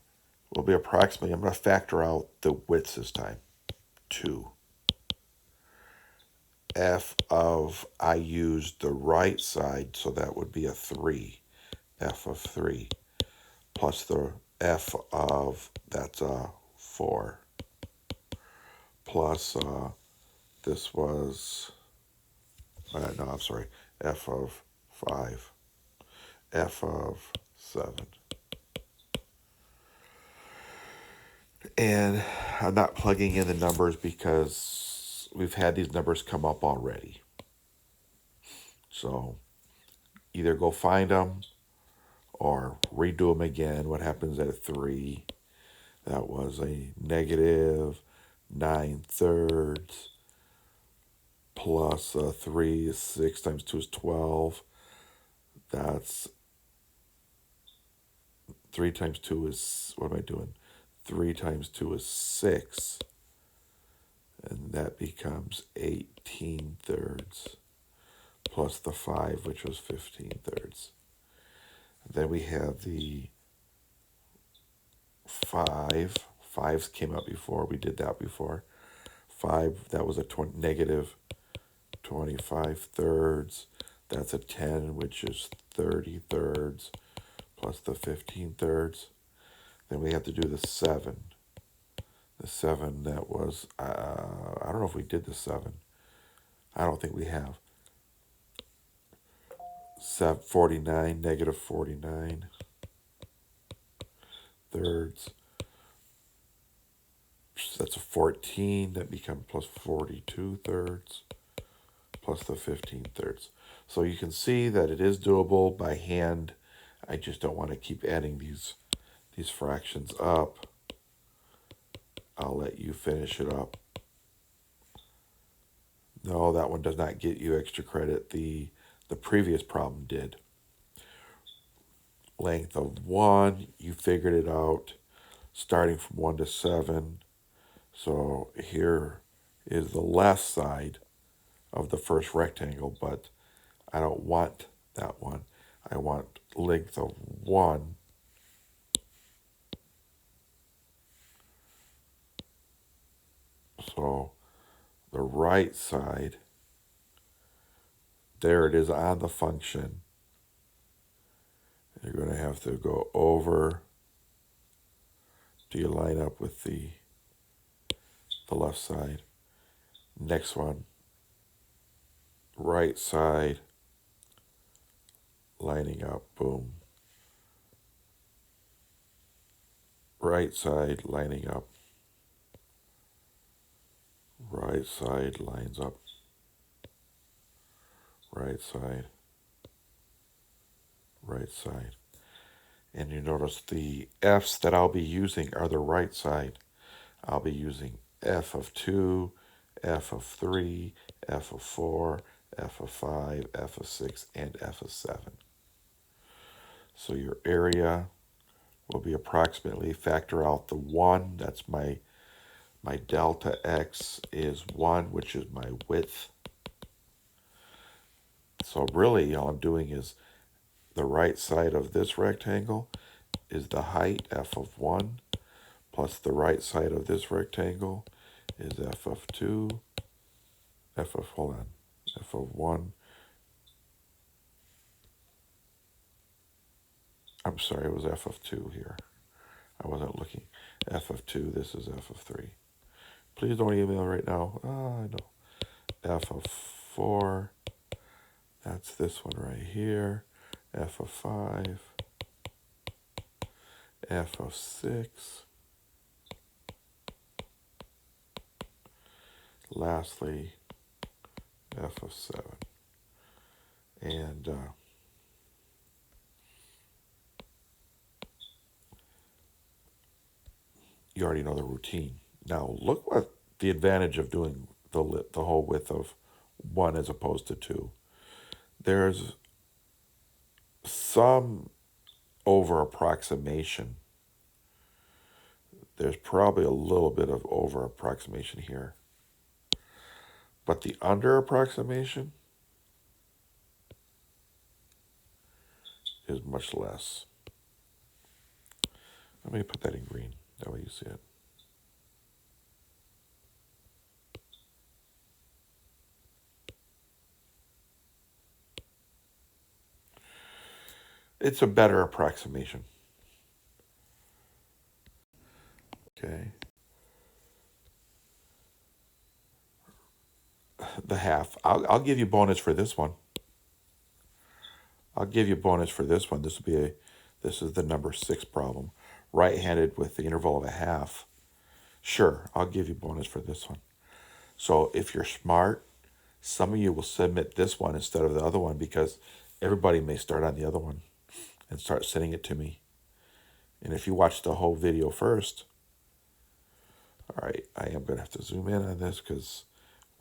will be approximately, I'm going to factor out the widths this time. 2. F of, I used the right side, so that would be a 3. F of 3. Plus the f of, that's a 4. Plus, this was, no, I'm sorry, f of 5. F of 7. And I'm not plugging in the numbers because we've had these numbers come up already. So either go find them or redo them again. What happens at a 3? That was a negative 9/3 plus 3 is 6 times 2 is 12. That's 3 times 2 is, what am I doing? 3 times 2 is 6. And that becomes 18/3 plus the 5, which was 15 thirds. Then we have the 5. 5s came up before. We did that before. 5, that was a negative 25 thirds. That's a 10, which is 30 thirds, plus the 15 thirds. Then we have to do the 7. The 7, that was, I don't know if we did the 7. I don't think we have. 49, negative 49 thirds. That's a 14. That becomes plus 42 thirds, plus the 15 thirds. So you can see that it is doable by hand. I just don't want to keep adding these fractions up. I'll let you finish it up. No, that one does not get you extra credit. The previous problem did. Length of 1, you figured it out, starting from 1 to 7. So here is the left side of the first rectangle, but I don't want that one. I want length of 1. So the right side, there it is on the function. You're going to have to go over till you line up with the left side. Next one, right side, lining up, boom. Right side, lining up. Right side lines up. Right side. Right side. And you notice the F's that I'll be using are the right side. I'll be using F of 2, F of 3, F of 4, F of 5, F of 6, and F of 7. So your area will be approximately, factor out the 1, that's my delta X is 1, which is my width. So really all I'm doing is the right side of this rectangle is the height, F of 1, plus the right side of this rectangle is F of 2, F of 1. I'm sorry, it was F of 2 here. I wasn't looking. F of 2, this is F of 3. Please don't email right now. I know. F of 4, that's this one right here. F of 5, F of 6. Lastly, F of 7. And you already know the routine. Now look what the advantage of doing the whole width of 1 as opposed to 2. There's some over approximation. There's probably a little bit of over approximation here. But the under approximation is much less. Let me put that in green. That way you see it. It's a better approximation. Okay. The half. I'll give you bonus for this one. I'll give you bonus for this one. This is the number 6 problem. Right-handed with the interval of a half. Sure, I'll give you bonus for this one. So if you're smart, some of you will submit this one instead of the other one because everybody may start on the other one and start sending it to me. And if you watch the whole video first, all right, I am going to have to zoom in on this because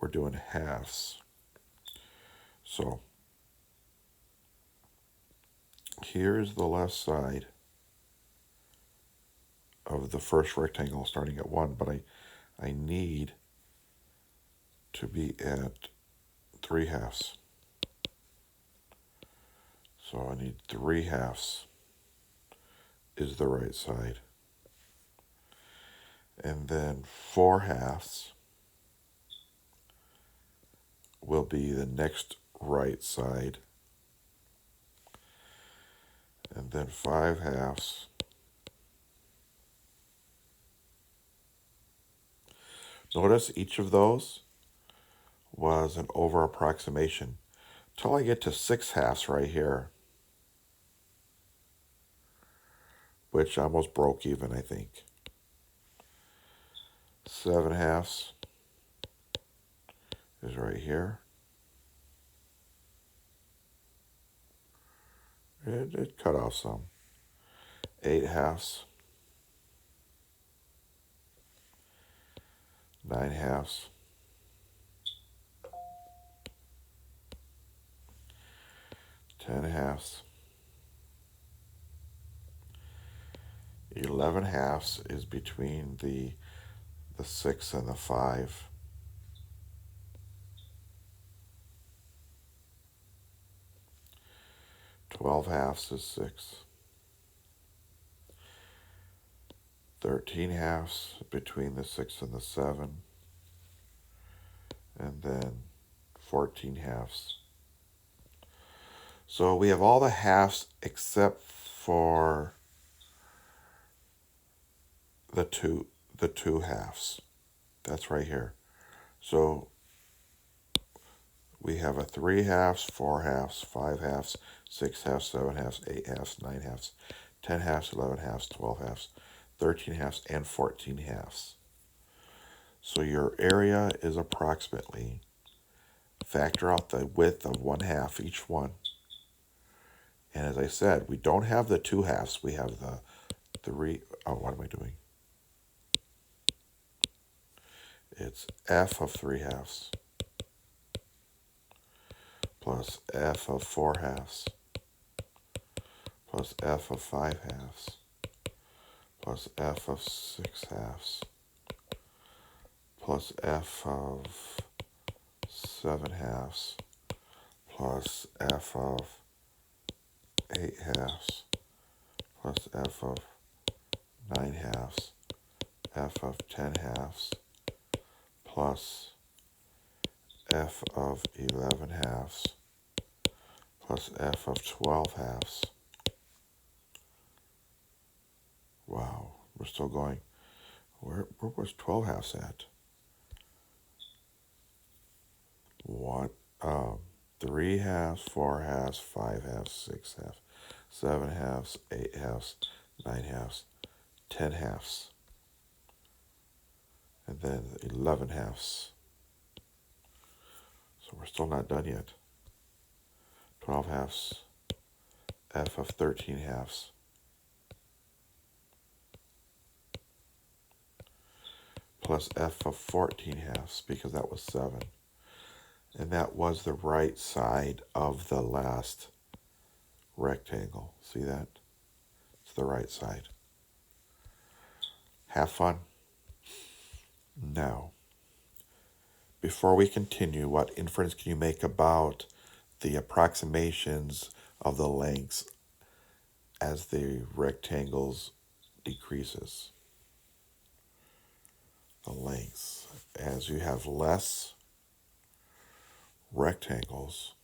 we're doing halves. So here's the left side of the first rectangle starting at 1, but I need to be at 3 halves. So I need 3/2 is the right side. And then 4/2 will be the next right side. And then 5/2. Notice each of those was an over approximation till I get to 6/2 right here, which almost broke even, I think. 7/2 is right here. It cut off some. 8/2, 9/2, 10/2, 11/2 is between the 6 and the 5. 12/2 is 6. 13/2 between the 6 and the 7. And then 14/2. So we have all the halves except for the two halves. That's right here. So we have a 3/2, 4/2, 5/2, 6/2, 7/2, 8/2, 9/2, 10/2, 11/2, 12/2, 13/2, and 14/2. So your area is approximately, factor out the width of 1/2 each one. And as I said, we don't have the 2/2. We have the what am I doing? It's f of 3/2 plus f of 4/2 plus f of 5/2 plus f of 6/2 plus f of 7/2 plus f of 8/2 plus f of 9/2 f of 10/2 plus f of 11/2 plus f of 12/2. Wow, we're still going. Where was 12/2 at? What? 3/2, 4/2, 5/2, 6/2, 7/2, 8/2, 9/2, 10/2, and then 11/2. So we're still not done yet. 12/2, f of 13/2. Plus f of 14/2 because that was 7. And that was the right side of the last rectangle. See that? It's the right side. Have fun. Now, before we continue, what inference can you make about the approximations of the lengths as the rectangles decreases? The lengths. As you have less rectangles,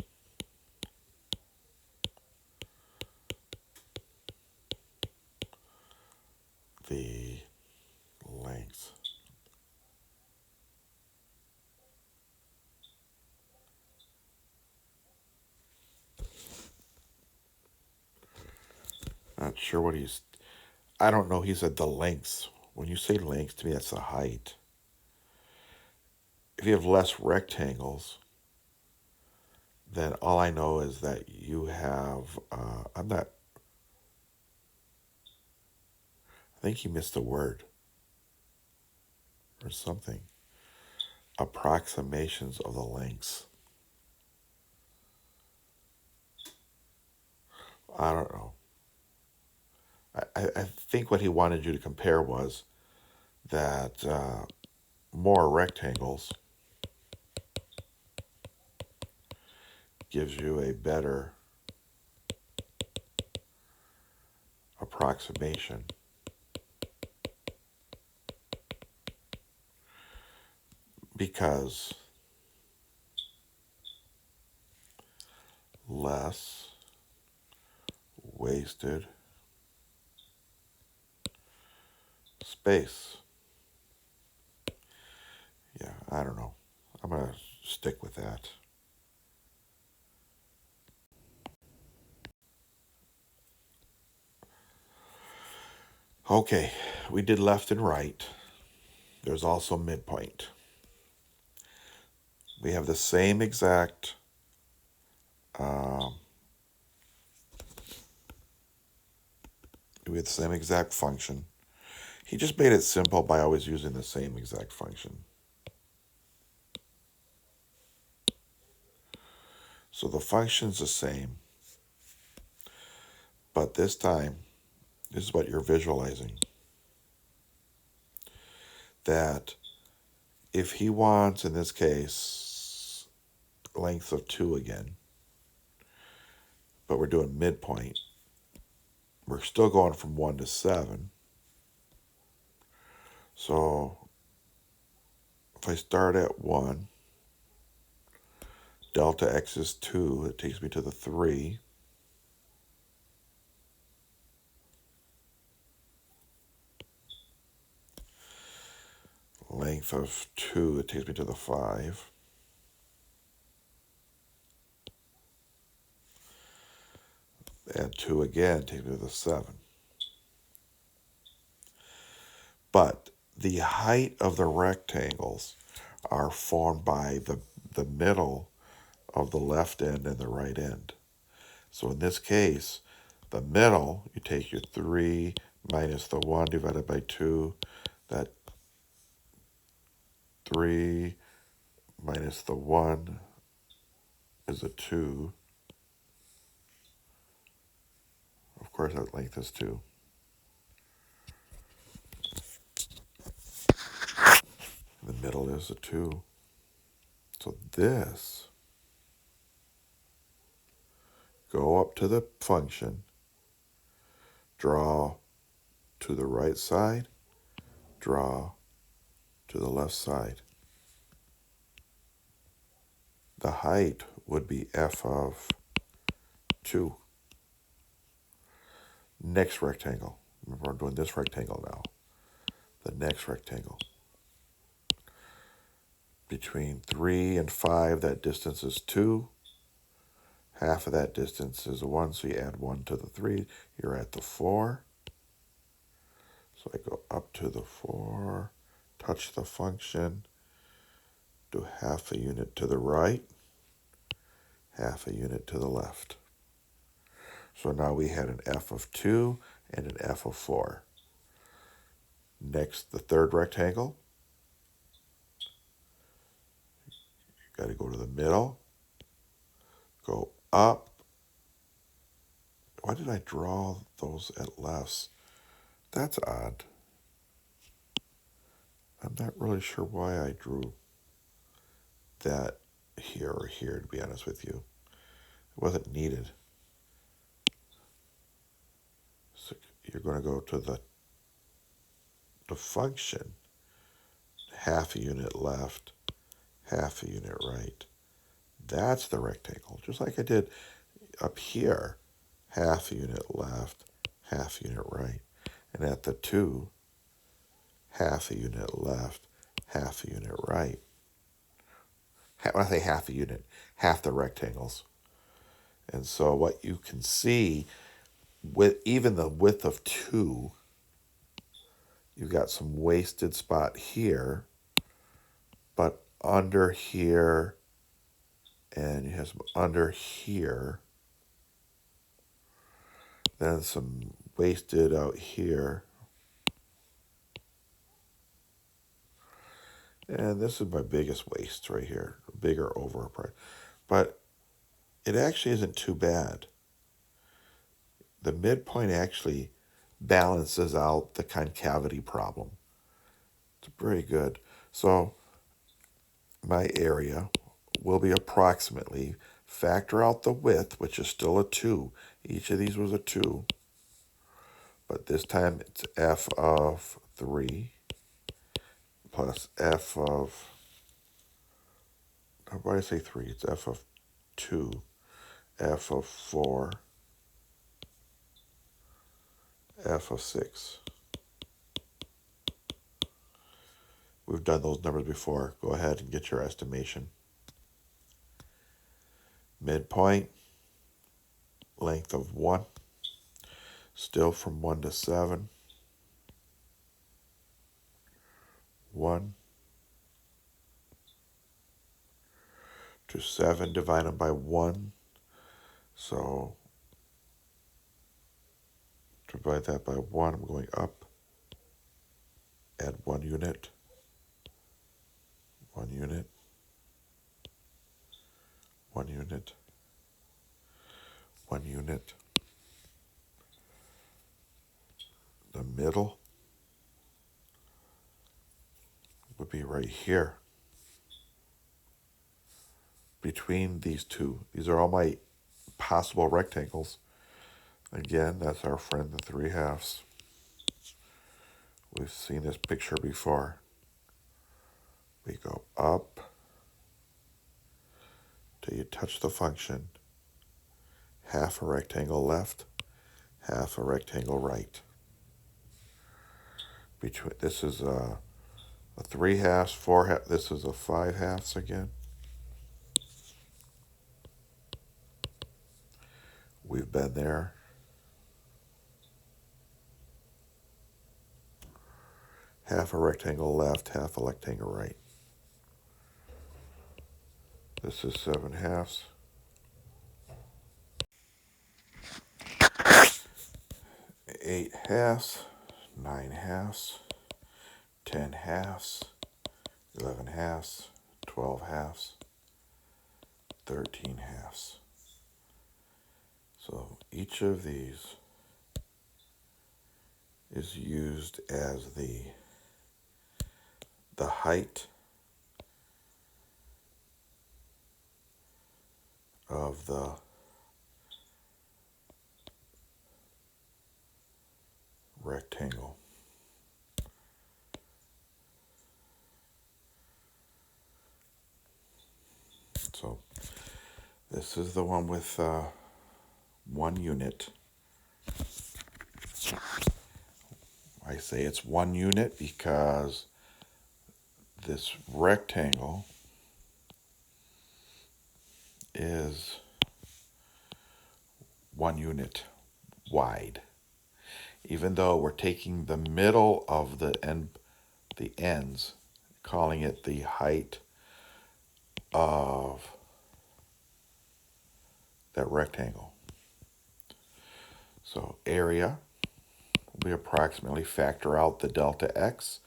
the length. Not sure what I don't know, he said the lengths. When you say length, to me that's the height. If you have less rectangles, then all I know is that you have, I think he missed a word or something. Approximations of the lengths. I don't know. I think what he wanted you to compare was that more rectangles gives you a better approximation because less wasted space. Yeah, I don't know. I'm going to stick with that. Okay, we did left and right. There's also midpoint. We have the same exact function. He just made it simple by always using the same exact function. So the function's the same, but this time, this is what you're visualizing. That if he wants, in this case, length of 2 again, but we're doing midpoint, we're still going from 1 to 7. So if I start at 1, delta x is 2, it takes me to the 3. Length of 2, it takes me to the 5. Add 2 again, takes me to the 7. But the height of the rectangles are formed by the middle of the left end and the right end. So in this case, the middle, you take your 3 minus the 1 divided by 2. That 3 minus the 1 is a 2. Of course, that length is 2. The middle is a 2. So this, go up to the function, draw to the right side, draw to the left side. The height would be f of 2. Next rectangle. Remember, I'm doing this rectangle now. The next rectangle. Between 3 and 5, that distance is 2. Half of that distance is 1, so you add 1 to the 3. You're at the 4. So I go up to the 4, touch the function, do half a unit to the right, half a unit to the left. So now we had an f of 2 and an f of 4. Next, the third rectangle. Got to go to the middle, go up. Why did I draw those at lefts? That's odd. I'm not really sure why I drew that here or here, to be honest with you. It wasn't needed. So you're going to go to the function, half a unit left, half a unit right. That's the rectangle, just like I did up here, half a unit left, half a unit right. And at the 2, half a unit left, half a unit right. When I say half a unit, half the rectangles. And so what you can see, with even the width of 2, you've got some wasted spot here, but under here, and you have some under here, then some wasted out here. And this is my biggest waste right here, bigger over. But it actually isn't too bad. The midpoint actually balances out the concavity problem. It's pretty good. So my area will be approximately, factor out the width, which is still a 2. Each of these was a 2. but this time it's f of 3 plus f of, why did I say 3? It's f of 2, f of 4, f of 6. We've done those numbers before. Go ahead and get your estimation. Midpoint, length of 1, still from 1 to 7. 1 to 7 divided by 1. So divide that by 1. I'm going up. Add 1 unit. 1 unit. 1 unit. 1 unit. The middle would be right here. Between these two. These are all my possible rectangles. Again, that's our friend the 3/2. We've seen this picture before. We go up till you touch the function. Half a rectangle left, half a rectangle right. This is a 3/2, 4/2. This is a 5/2 again. We've been there. Half a rectangle left, half a rectangle right. This is 7/2. 8/2, 9/2, 10/2, 11/2, 12/2, 13/2. So each of these is used as the height of the rectangle. So this is the one with 1 unit. I say it's 1 unit because this rectangle is 1 unit wide. Even though we're taking the middle of the ends, calling it the height of that rectangle. So area, we approximately factor out the delta x,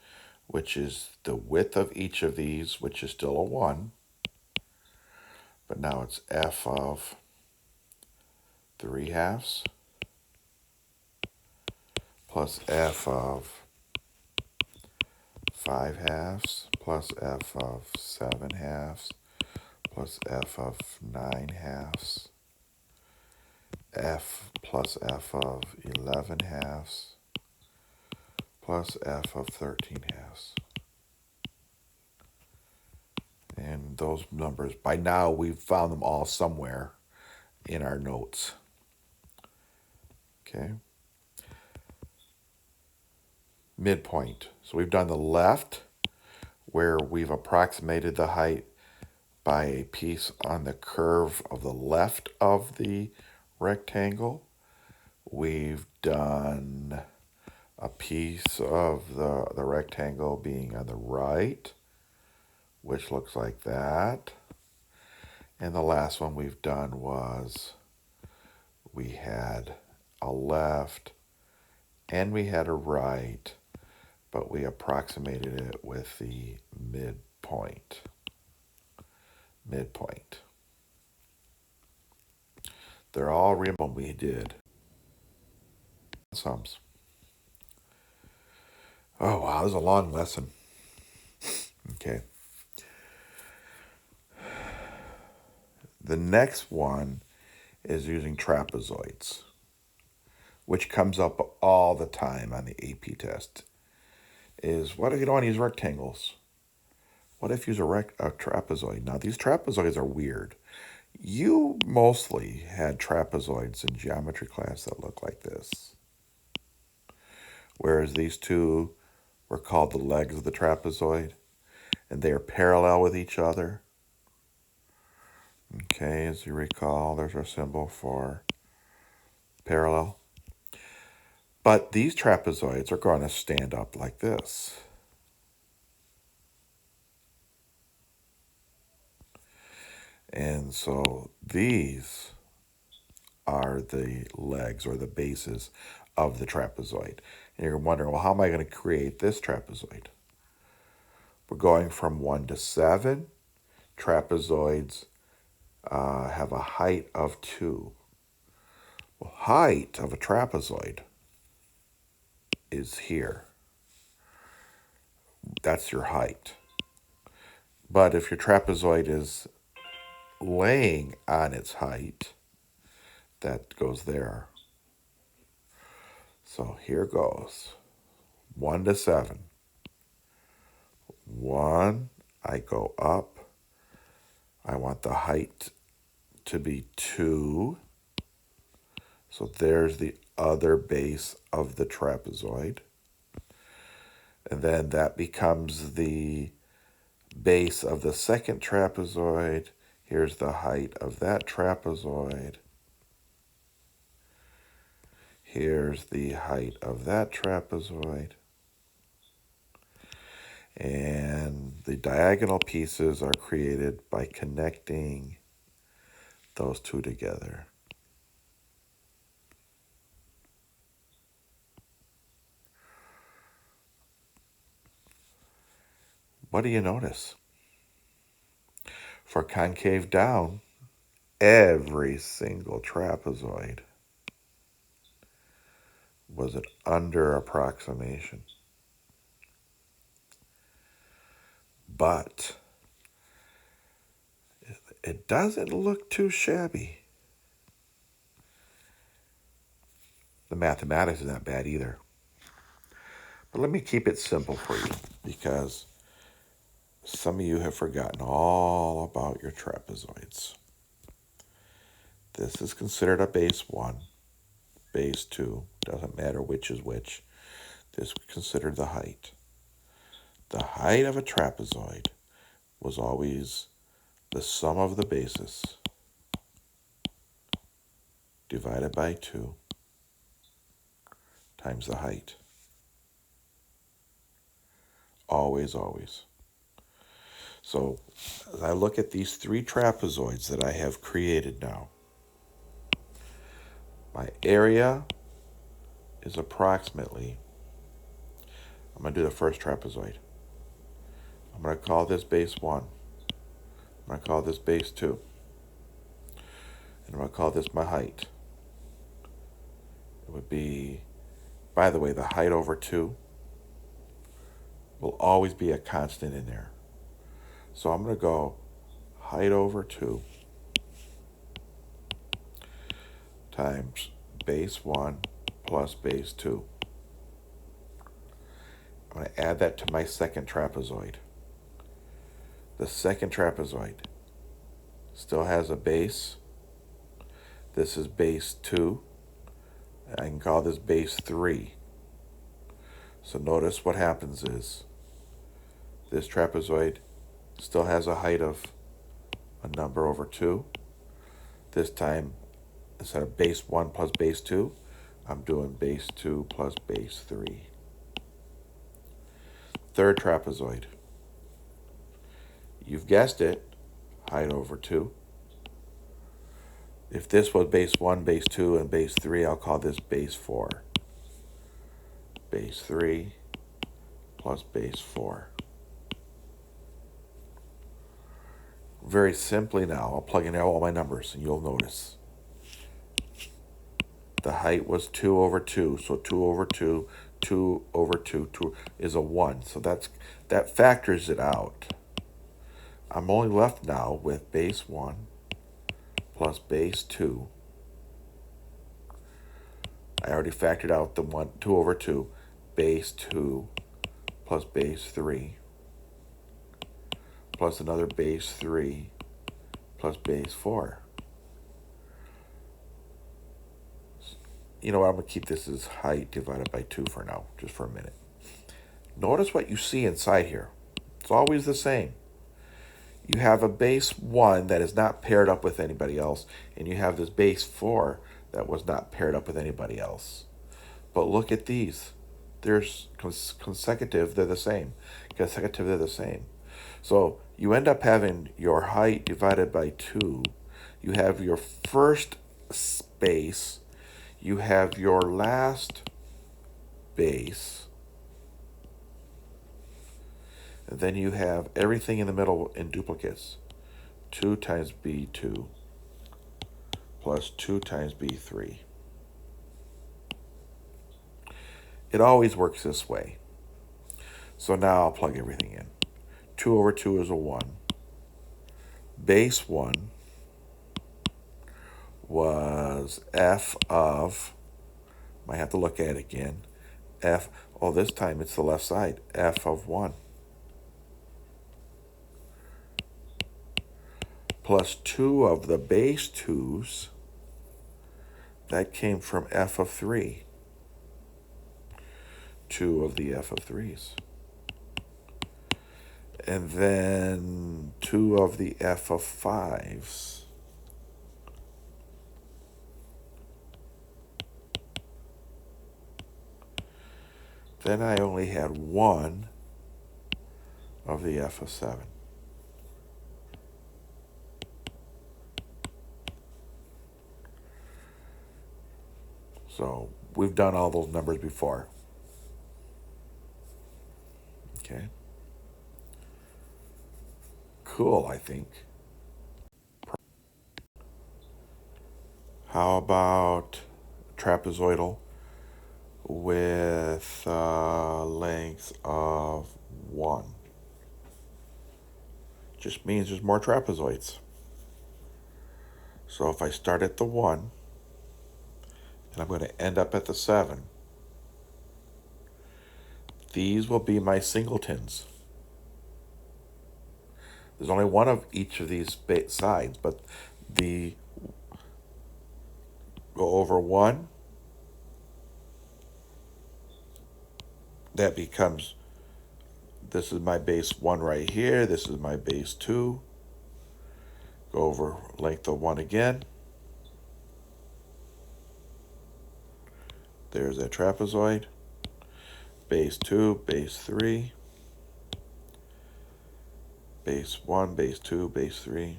which is the width of each of these, which is still a 1. But now it's f of 3/2 plus f of 5/2 plus f of 7/2 plus f of 9/2 f plus f of 11/2 plus f of 13/2. And those numbers, by now we've found them all somewhere in our notes. Okay. Midpoint. So we've done the left, where we've approximated the height by a piece on the curve of the left of the rectangle. We've done a piece of the rectangle being on the right, which looks like that. And the last one we've done was we had a left and we had a right, but we approximated it with the midpoint. Midpoint. They're all Riemann we did. Sums. Oh, wow, this is a long lesson. Okay. The next one is using trapezoids. which comes up all the time on the AP test, is what if you don't want to use rectangles? What if you use a trapezoid? Now, these trapezoids are weird. You mostly had trapezoids in geometry class that look like this, whereas these two were called the legs of the trapezoid, and they are parallel with each other. Okay, as you recall, there's our symbol for parallel. But these trapezoids are going to stand up like this. And so these are the legs or the bases of the trapezoid. And you're wondering, well, how am I going to create this trapezoid? We're going from 1 to 7. Trapezoids have a height of 2. Well, height of a trapezoid is here. That's your height. But if your trapezoid is laying on its height, that goes there. So here goes. 1 to 7. 1, I go up. I want the height to be 2. So there's the other base of the trapezoid. And then that becomes the base of the second trapezoid. Here's the height of that trapezoid. Here's the height of that trapezoid. And the diagonal pieces are created by connecting those two together. What do you notice? For concave down, every single trapezoid was an under approximation. But it doesn't look too shabby. The mathematics is not bad either. But let me keep it simple for you, because some of you have forgotten all about your trapezoids. This is considered a base 1, base 2, doesn't matter which is which. This is considered the height. The height of a trapezoid was always the sum of the bases divided by 2 times the height. Always, always. So as I look at these 3 trapezoids that I have created now, my area is approximately, I'm going to do the first trapezoid. I'm going to call this base 1. I'm going to call this base 2. And I'm going to call this my height. It would be, by the way, the height over 2 will always be a constant in there. So I'm going to go height over 2 times base 1 plus base 2. I'm going to add that to my second trapezoid. The second trapezoid still has a base. This is base 2. I can call this base 3. So notice what happens is this trapezoid still has a height of a number over 2. This time, instead of base 1 plus base 2, I'm doing base 2 plus base 3. Third trapezoid. You've guessed it, height over 2. If this was base 1, base 2, and base 3, I'll call this base 4. Base 3 plus base 4. Very simply now, I'll plug in all my numbers and you'll notice. The height was 2 over 2, so 2 over 2, 2 over 2, 2 is a 1. So that factors it out. I'm only left now with base 1 plus base 2 I already factored out the 2 over 2, base 2 plus base 3 plus another base 3 plus base 4. You know what, I'm going to keep this as height divided by 2 for now, just for a minute. Notice what you see inside here. It's always the same. You have a base 1 that is not paired up with anybody else, and you have this base 4 that was not paired up with anybody else. But look at these. They're consecutive, they're the same. Consecutive, they're the same. So you end up having your height divided by 2. You have your first base. You have your last base. And then you have everything in the middle in duplicates. 2 times B2 plus 2 times B3. It always works this way. So now I'll plug everything in. 2 over 2 is a 1. Base 1 was f of, might have to look at it again, this time it's the left side, f of 1. Plus 2 of the base 2's, that came from f of 3. 2 of the f of 3's. And then 2 of the f of 5's. Then I only had 1 of the f of 7. So we've done all those numbers before. Okay. Cool, I think. How about trapezoidal with length of 1? Just means there's more trapezoids. So if I start at the 1, and I'm going to end up at the 7, these will be my singletons. There's only one of each of these sides, but the go over 1, that becomes, this is my base 1 right here, this is my base 2. Go over length of 1 again. There's that trapezoid. Base 2, base 3. Base 1, base 2, base 3.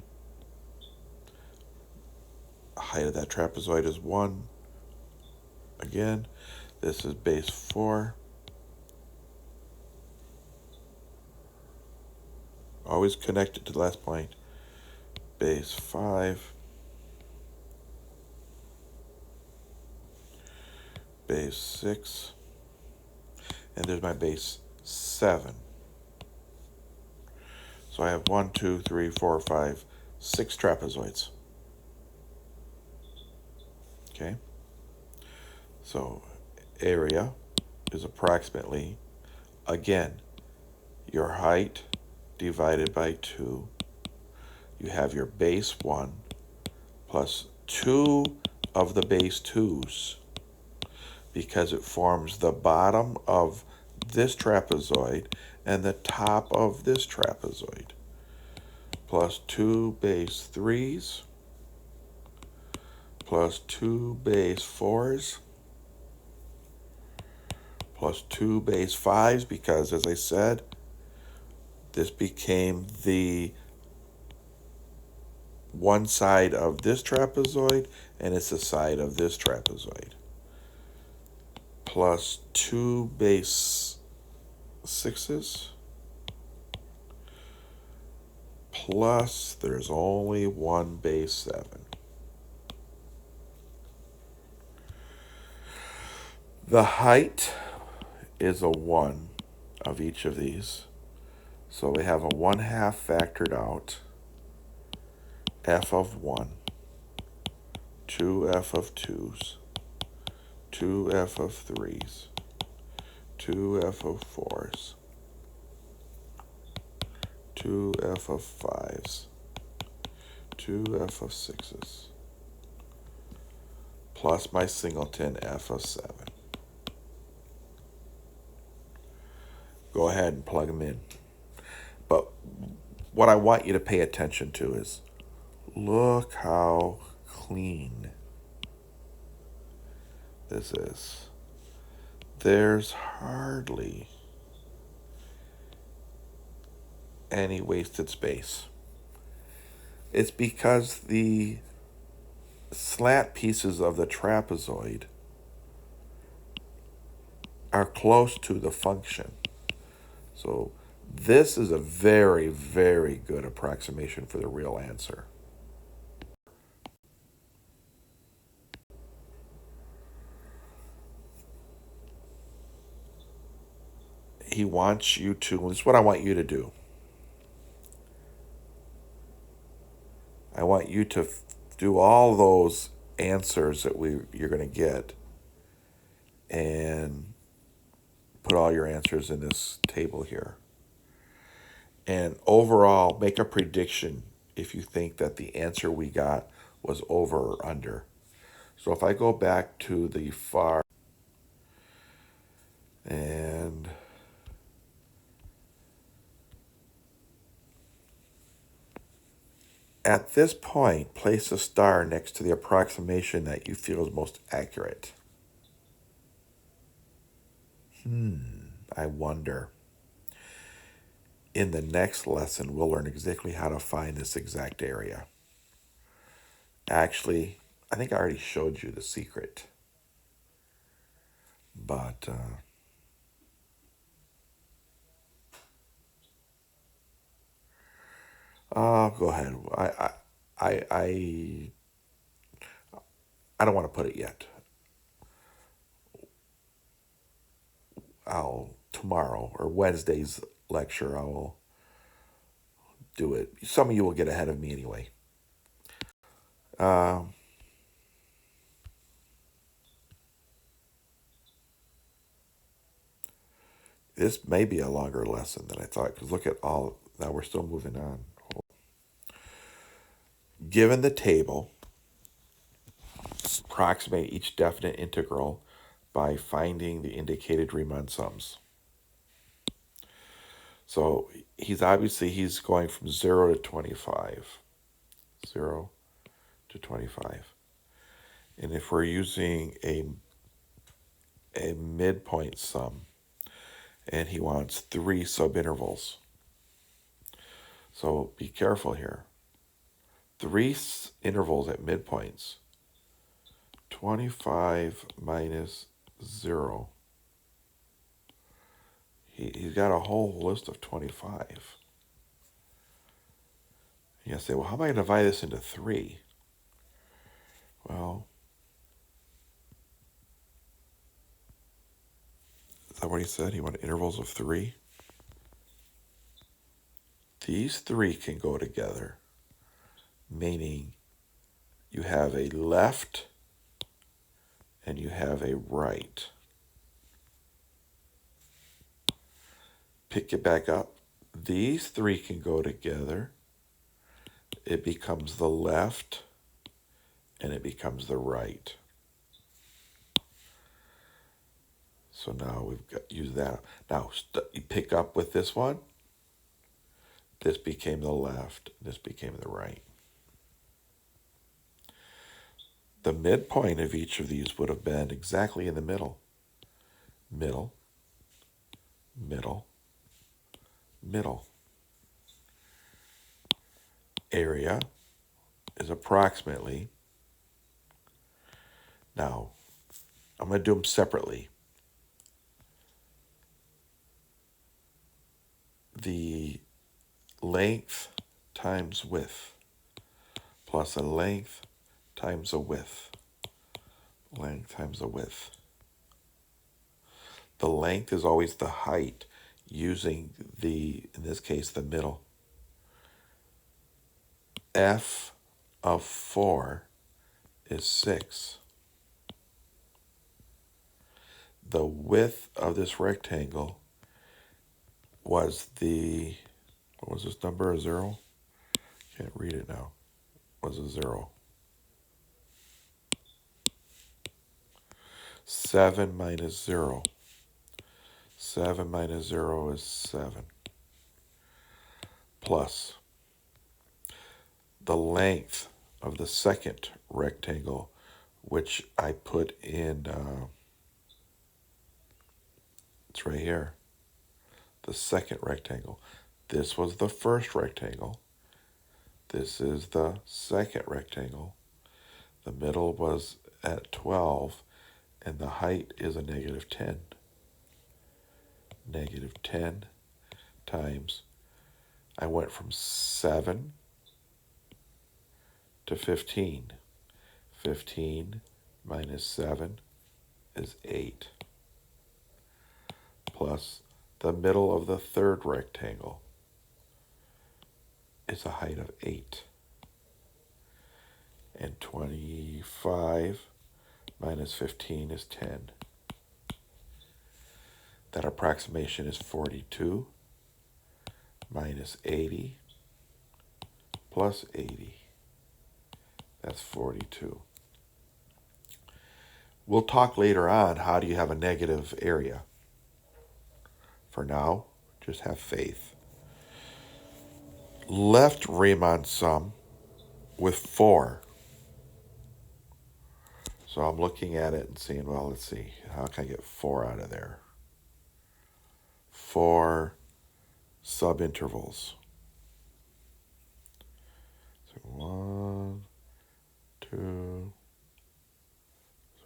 Height of that trapezoid is 1. Again, this is base 4. Always connected to the last point. Base 5. Base 6. And there's my base 7. So I have 1, 2, 3, 4, 5, 6 trapezoids. Okay? So area is approximately, again, your height divided by 2. You have your base 1 plus 2 of the base 2's, because it forms the bottom of this trapezoid and the top of this trapezoid, plus 2 base 3's, plus 2 base 4's, plus 2 base 5's, because, as I said, this became the one side of this trapezoid, and it's the side of this trapezoid. Plus 2 base 6's, plus there's only 1 base 7. The height is a 1 of each of these. So we have a 1/2 factored out, f of 1, 2 f of 2's, 2f of 3s, 2f of 4s, 2f of 5s, 2f of 6s, plus my singleton f of 7. Go ahead and plug them in. But what I want you to pay attention to is, look how clean this is. There's hardly any wasted space. It's because the slant pieces of the trapezoid are close to the function. So this is a very, very good approximation for the real answer. He wants you to, this is what I want you to do. I want you to do all those answers that you're going to get and put all your answers in this table here. And overall, make a prediction if you think that the answer we got was over or under. So if I go back to the far and at this point, place a star next to the approximation that you feel is most accurate. I wonder. In the next lesson, we'll learn exactly how to find this exact area. Actually, I think I already showed you the secret. But go ahead. I don't want to put it yet. Tomorrow or Wednesday's lecture, I will do it. Some of you will get ahead of me anyway. This may be a longer lesson than I thought, because look at all, now we're still moving on. Given the table, approximate each definite integral by finding the indicated Riemann sums. So he's going from 0 to 25. 0 to 25. And if we're using a midpoint sum, and he wants 3 subintervals. So be careful here. 3 intervals at midpoints. 25 minus 0. He's got a whole list of 25. You say, well, how am I going to divide this into 3? Well, is that what he said? He wanted intervals of 3? These 3 can go together, meaning you have a left and you have a right. Pick it back up. These 3 can go together. It becomes the left and it becomes the right. So now we've got use that. Now you pick up with this one. This became the left. This became the right. The midpoint of each of these would have been exactly in the middle. Middle, middle, middle. Area is approximately. Now, I'm going to do them separately. The length times width plus a length times a width. Length times a width. The length is always the height using in this case, the middle. F of 4 is 6. the width of this rectangle was what was this number, a 0? Can't read it now. Was a 0. 7 minus 0. 7 minus 0 is 7. Plus the length of the second rectangle, which I put in, it's right here, the second rectangle. This was the first rectangle. This is the second rectangle. The middle was at 12, and the height is a negative 10. Negative 10 times, I went from 7 to 15. 15 minus 7 is 8. Plus the middle of the third rectangle is a height of 8. And 25 minus 15 is 10. That approximation is 42 minus 80 plus 80. That's 42. We'll talk later on how do you have a negative area. For now, just have faith. Left Riemann sum with 4. So I'm looking at it and seeing, well, let's see, how can I get 4 out of there? 4 subintervals. So 1, 2,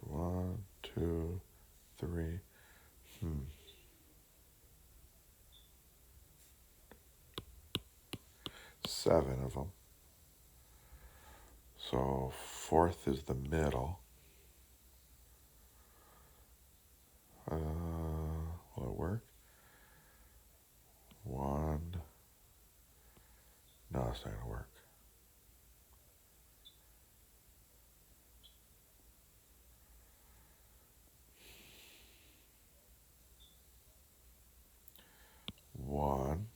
1, 2, 3. 7 of them. So fourth is the middle. Will it work? 1. No, it's not going to work. One,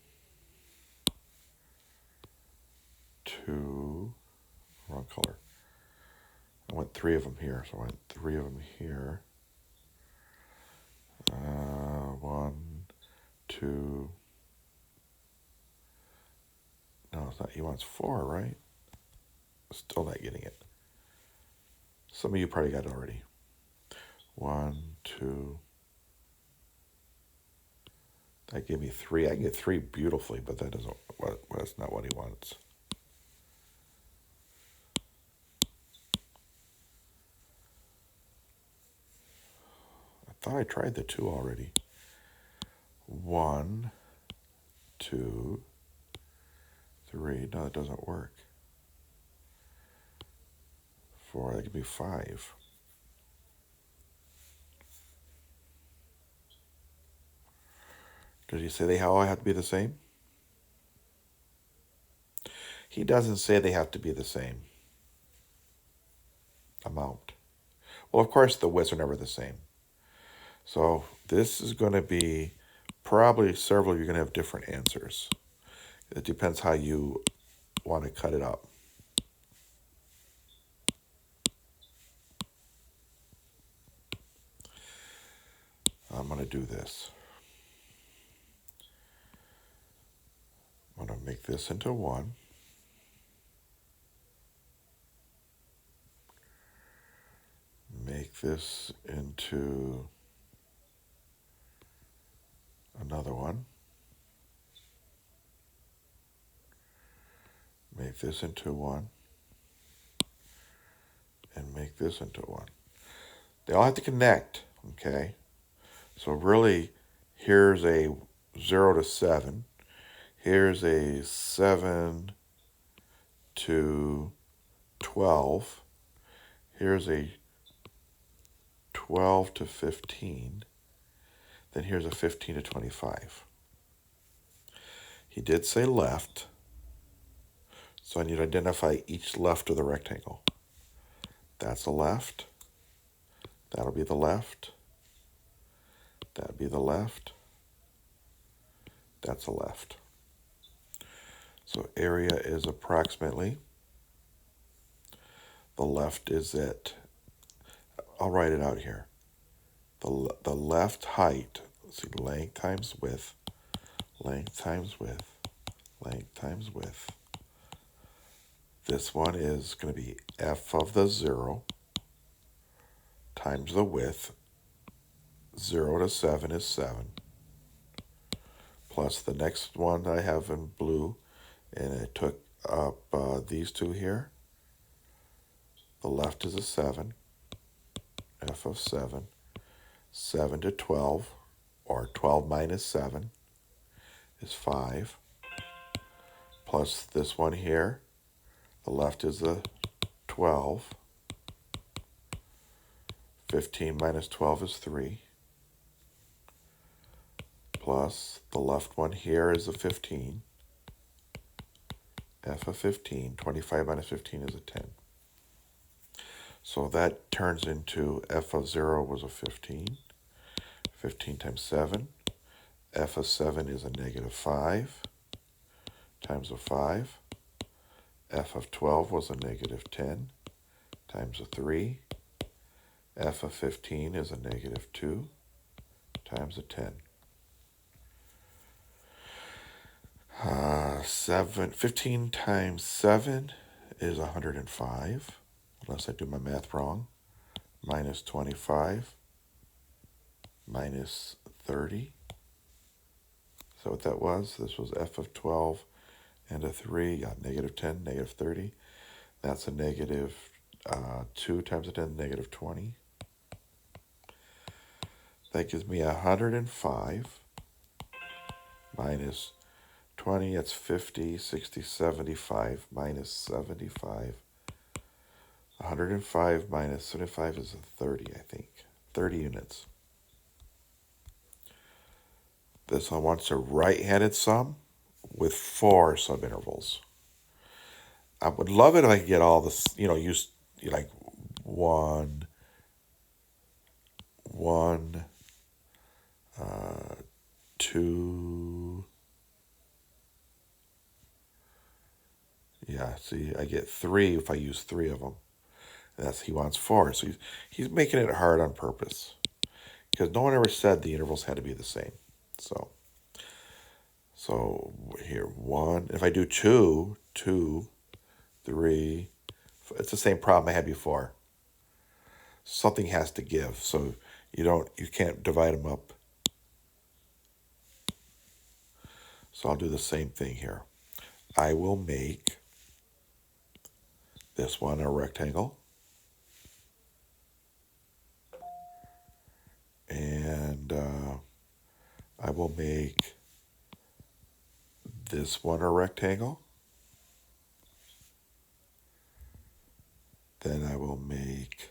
2, wrong color. I want 3 of them here, so I want 3 of them here. 1, 2. No, it's not. He wants 4, right? Still not getting it. Some of you probably got it already. 1, 2. That gave me 3. I can get 3 beautifully, but that doesn't. That's not what he wants. I thought I tried the 2 already. 1, 2, 3. No, it doesn't work. 4. That could be 5. Did he say they all have to be the same? He doesn't say they have to be the same amount. Well, of course, the widths are never the same. So this is going to be probably several. You're going to have different answers. It depends how you want to cut it up. I'm going to do this. I'm going to make this into 1. Make this into another one. Make this into 1. And make this into 1. They all have to connect, okay? So really, here's a 0 to 7. Here's a 7 to 12. Here's a 12 to 15. Then here's a 15 to 25. He did say left, so I need to identify each left of the rectangle. That's a left. That'll be the left. That'd be the left. That's the left. So area is approximately, the left is at, I'll write it out here. The left height, let's see, length times width, length times width, length times width. This one is going to be f of the 0 times the width. 0 to 7 is 7. Plus the next one I have in blue, and I took up these two here. The left is a 7, f of 7. 7 to 12, or 12 minus 7, is 5. Plus this one here, the left is a 12. 15 minus 12 is 3. Plus the left one here is a 15. F of 15, 25 minus 15 is a 10. So that turns into f of 0 was a 15. 15 times 7. F of 7 is a negative 5 times a 5. F of 12 was a negative 10 times a 3. F of 15 is a negative 2 times a 10. 15 times 7 is 105, unless I do my math wrong. Minus 25, minus 30. Is that what that was? This was f of 12 and a 3. Yeah, negative 10, negative 30. That's a negative 2 times a 10, negative 20. That gives me 105 minus 20, that's 50, 60, 75, minus 75. 105 minus 75 is a 30, I think. 30 units. This one wants a right-handed sum with 4 subintervals. I would love it if I could get all this, use like 1, 2. Yeah, see, I get 3 if I use 3 of them. And he wants 4. So he's making it hard on purpose. Because no one ever said the intervals had to be the same. So here, 1. If I do 2, 3, it's the same problem I had before. Something has to give. So you can't divide them up. So I'll do the same thing here. I will make this one a rectangle. And I will make this one a rectangle. Then I will make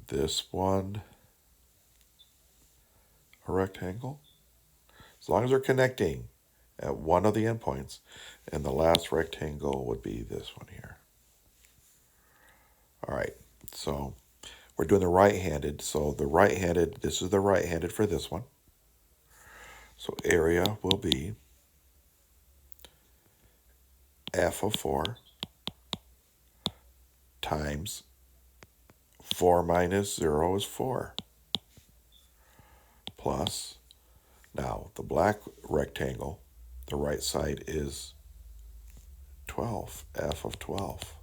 this one a rectangle. As long as they're connecting at one of the endpoints. And the last rectangle would be this one here. All right, so we're doing the right-handed. So this is the right-handed for this one. So area will be f of 4 times 4 minus 0 is 4. Plus, now the black rectangle, the right side is 12, f of 12.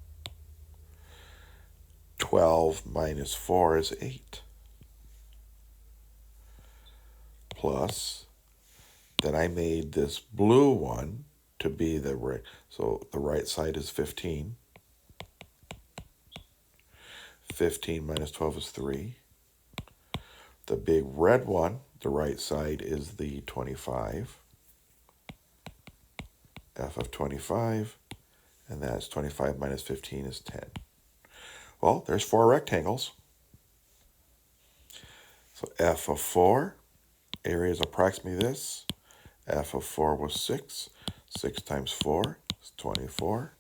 12 minus 4 is 8. Plus, then I made this blue one to be so the right side is 15. 15 minus 12 is 3. The big red one, the right side, is the 25. F of 25, and that's 25 minus 15 is 10. Well, there's 4 rectangles. So f of 4, area is approximately this. F of 4 was 6. 6 times 4 is 24.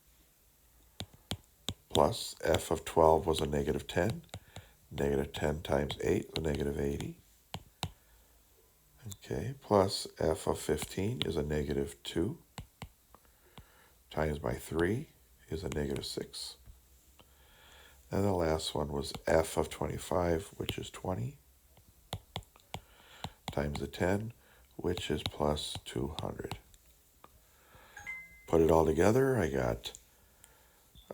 Plus f of 12 was a negative 10. Negative 10 times 8 is a negative 80. Okay, plus f of 15 is a negative 2 times by 3 is a negative 6. And the last one was f of 25, which is 20, times the 10, which is plus 200. Put it all together, I got,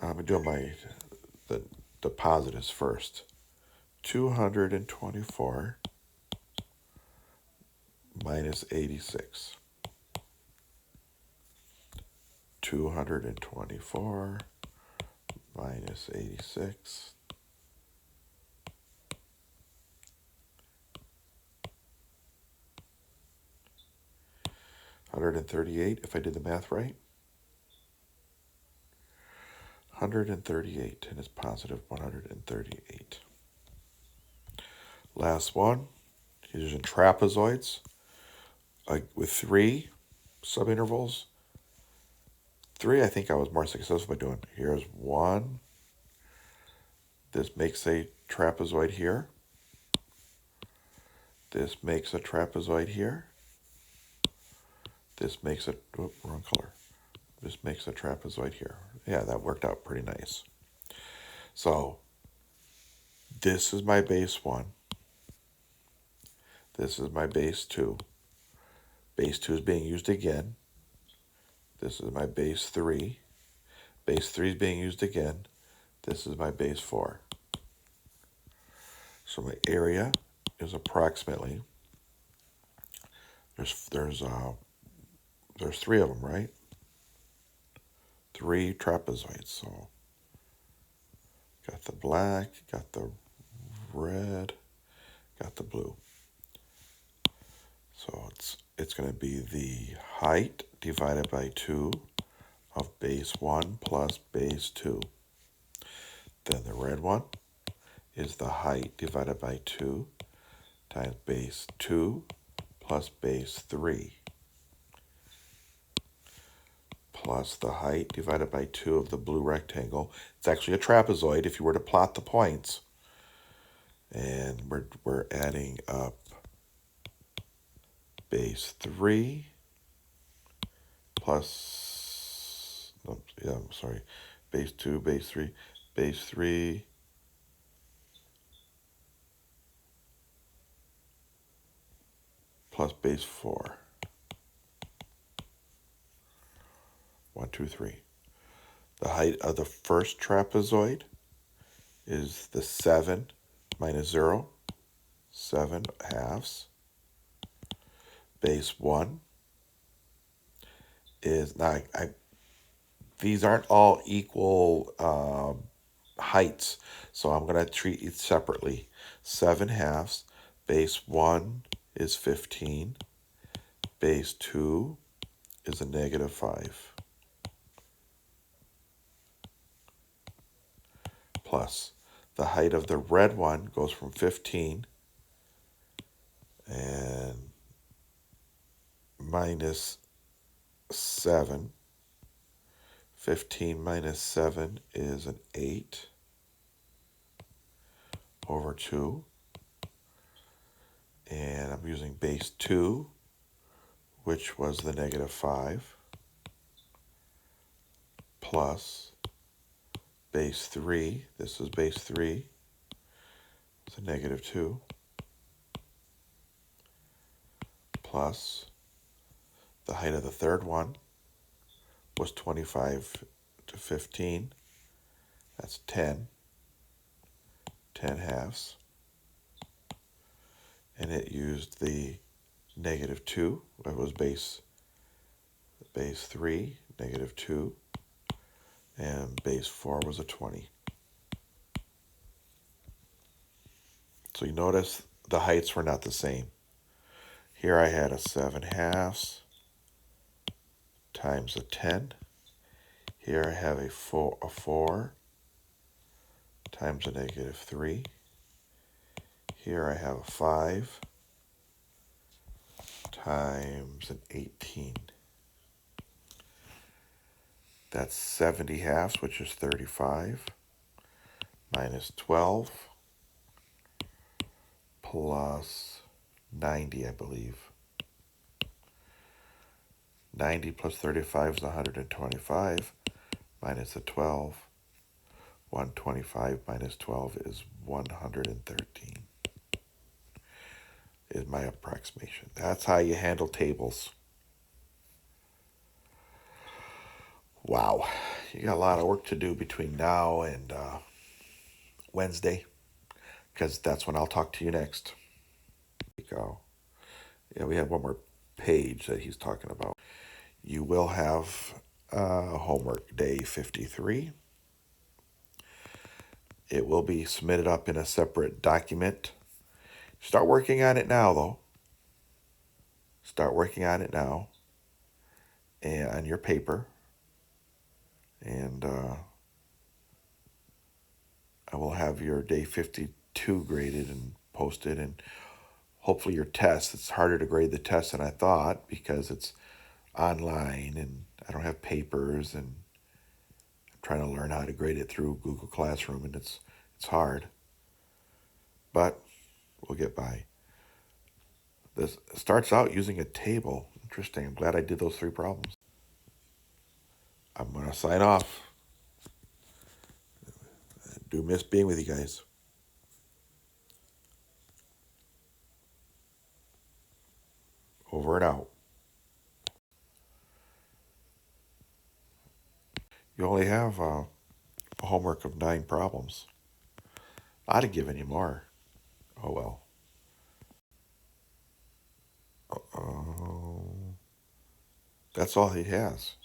I'm doing the positives first. 224 minus 86. 224 minus 86. 138, if I did the math right. 138, and it's positive 138. Last one, using trapezoids with 3 subintervals. 3, I think I was more successful by doing. Here's 1. This makes a trapezoid here. This makes a trapezoid here. This makes a, wrong color. This makes a trapezoid here. Yeah, that worked out pretty nice. So, this is my base 1. This is my base 2. Base 2 is being used again. This is my base 3. Base 3 is being used again. This is my base 4. So my area is approximately, there's 3 of them, right? 3 trapezoids. So got the black, got the red, got the blue. So it's going to be the height divided by 2 of base 1 plus base 2. Then the red one is the height divided by 2 times base 2 plus base 3 plus the height divided by 2 of the blue rectangle. It's actually a trapezoid if you were to plot the points. And we're adding up base 3 plus, base 2, base 3, base 3 plus base 4. 1, 2, 3. The height of the first trapezoid is the 7 minus 0, 7 halves. Base 1 is, now these aren't all equal heights, so I'm going to treat each separately. 7 halves, base 1 is 15, base 2 is a negative 5, plus the height of the red one goes from 15 and minus 7. 15 minus 7 is an 8 over 2. And I'm using base 2, which was the negative 5, plus base 3. This is base 3. It's a negative 2. Plus the height of the third one was 25 to 15. That's 10. 10 halves. And it used the negative 2. It was base 3, negative 2. And base 4 was a 20. So you notice the heights were not the same. Here I had a 7 halves times a 10. Here I have a 4 times a negative 3. Here I have a 5 times an 18. That's 70 halves, which is 35, minus 12, plus 90, I believe. 90 plus 35 is 125 minus the 12. 125 minus 12 is 113 is my approximation. That's how you handle tables. Wow. You got a lot of work to do between now and Wednesday, because that's when I'll talk to you next. Go. Yeah, we have one more page that he's talking about. You will have homework day 53. It will be submitted up in a separate document. Start working on it now, though. Start working on it now and on your paper. And I will have your day 52 graded and posted. And hopefully your test. It's harder to grade the test than I thought because it's online and I don't have papers, and I'm trying to learn how to grade it through Google Classroom, and it's hard. But we'll get by. This starts out using a table. Interesting. I'm glad I did those 3 problems. I'm going to sign off. I do miss being with you guys. Over and out. You only have a homework of 9 problems. I'd have given you more. Oh well. That's all he has.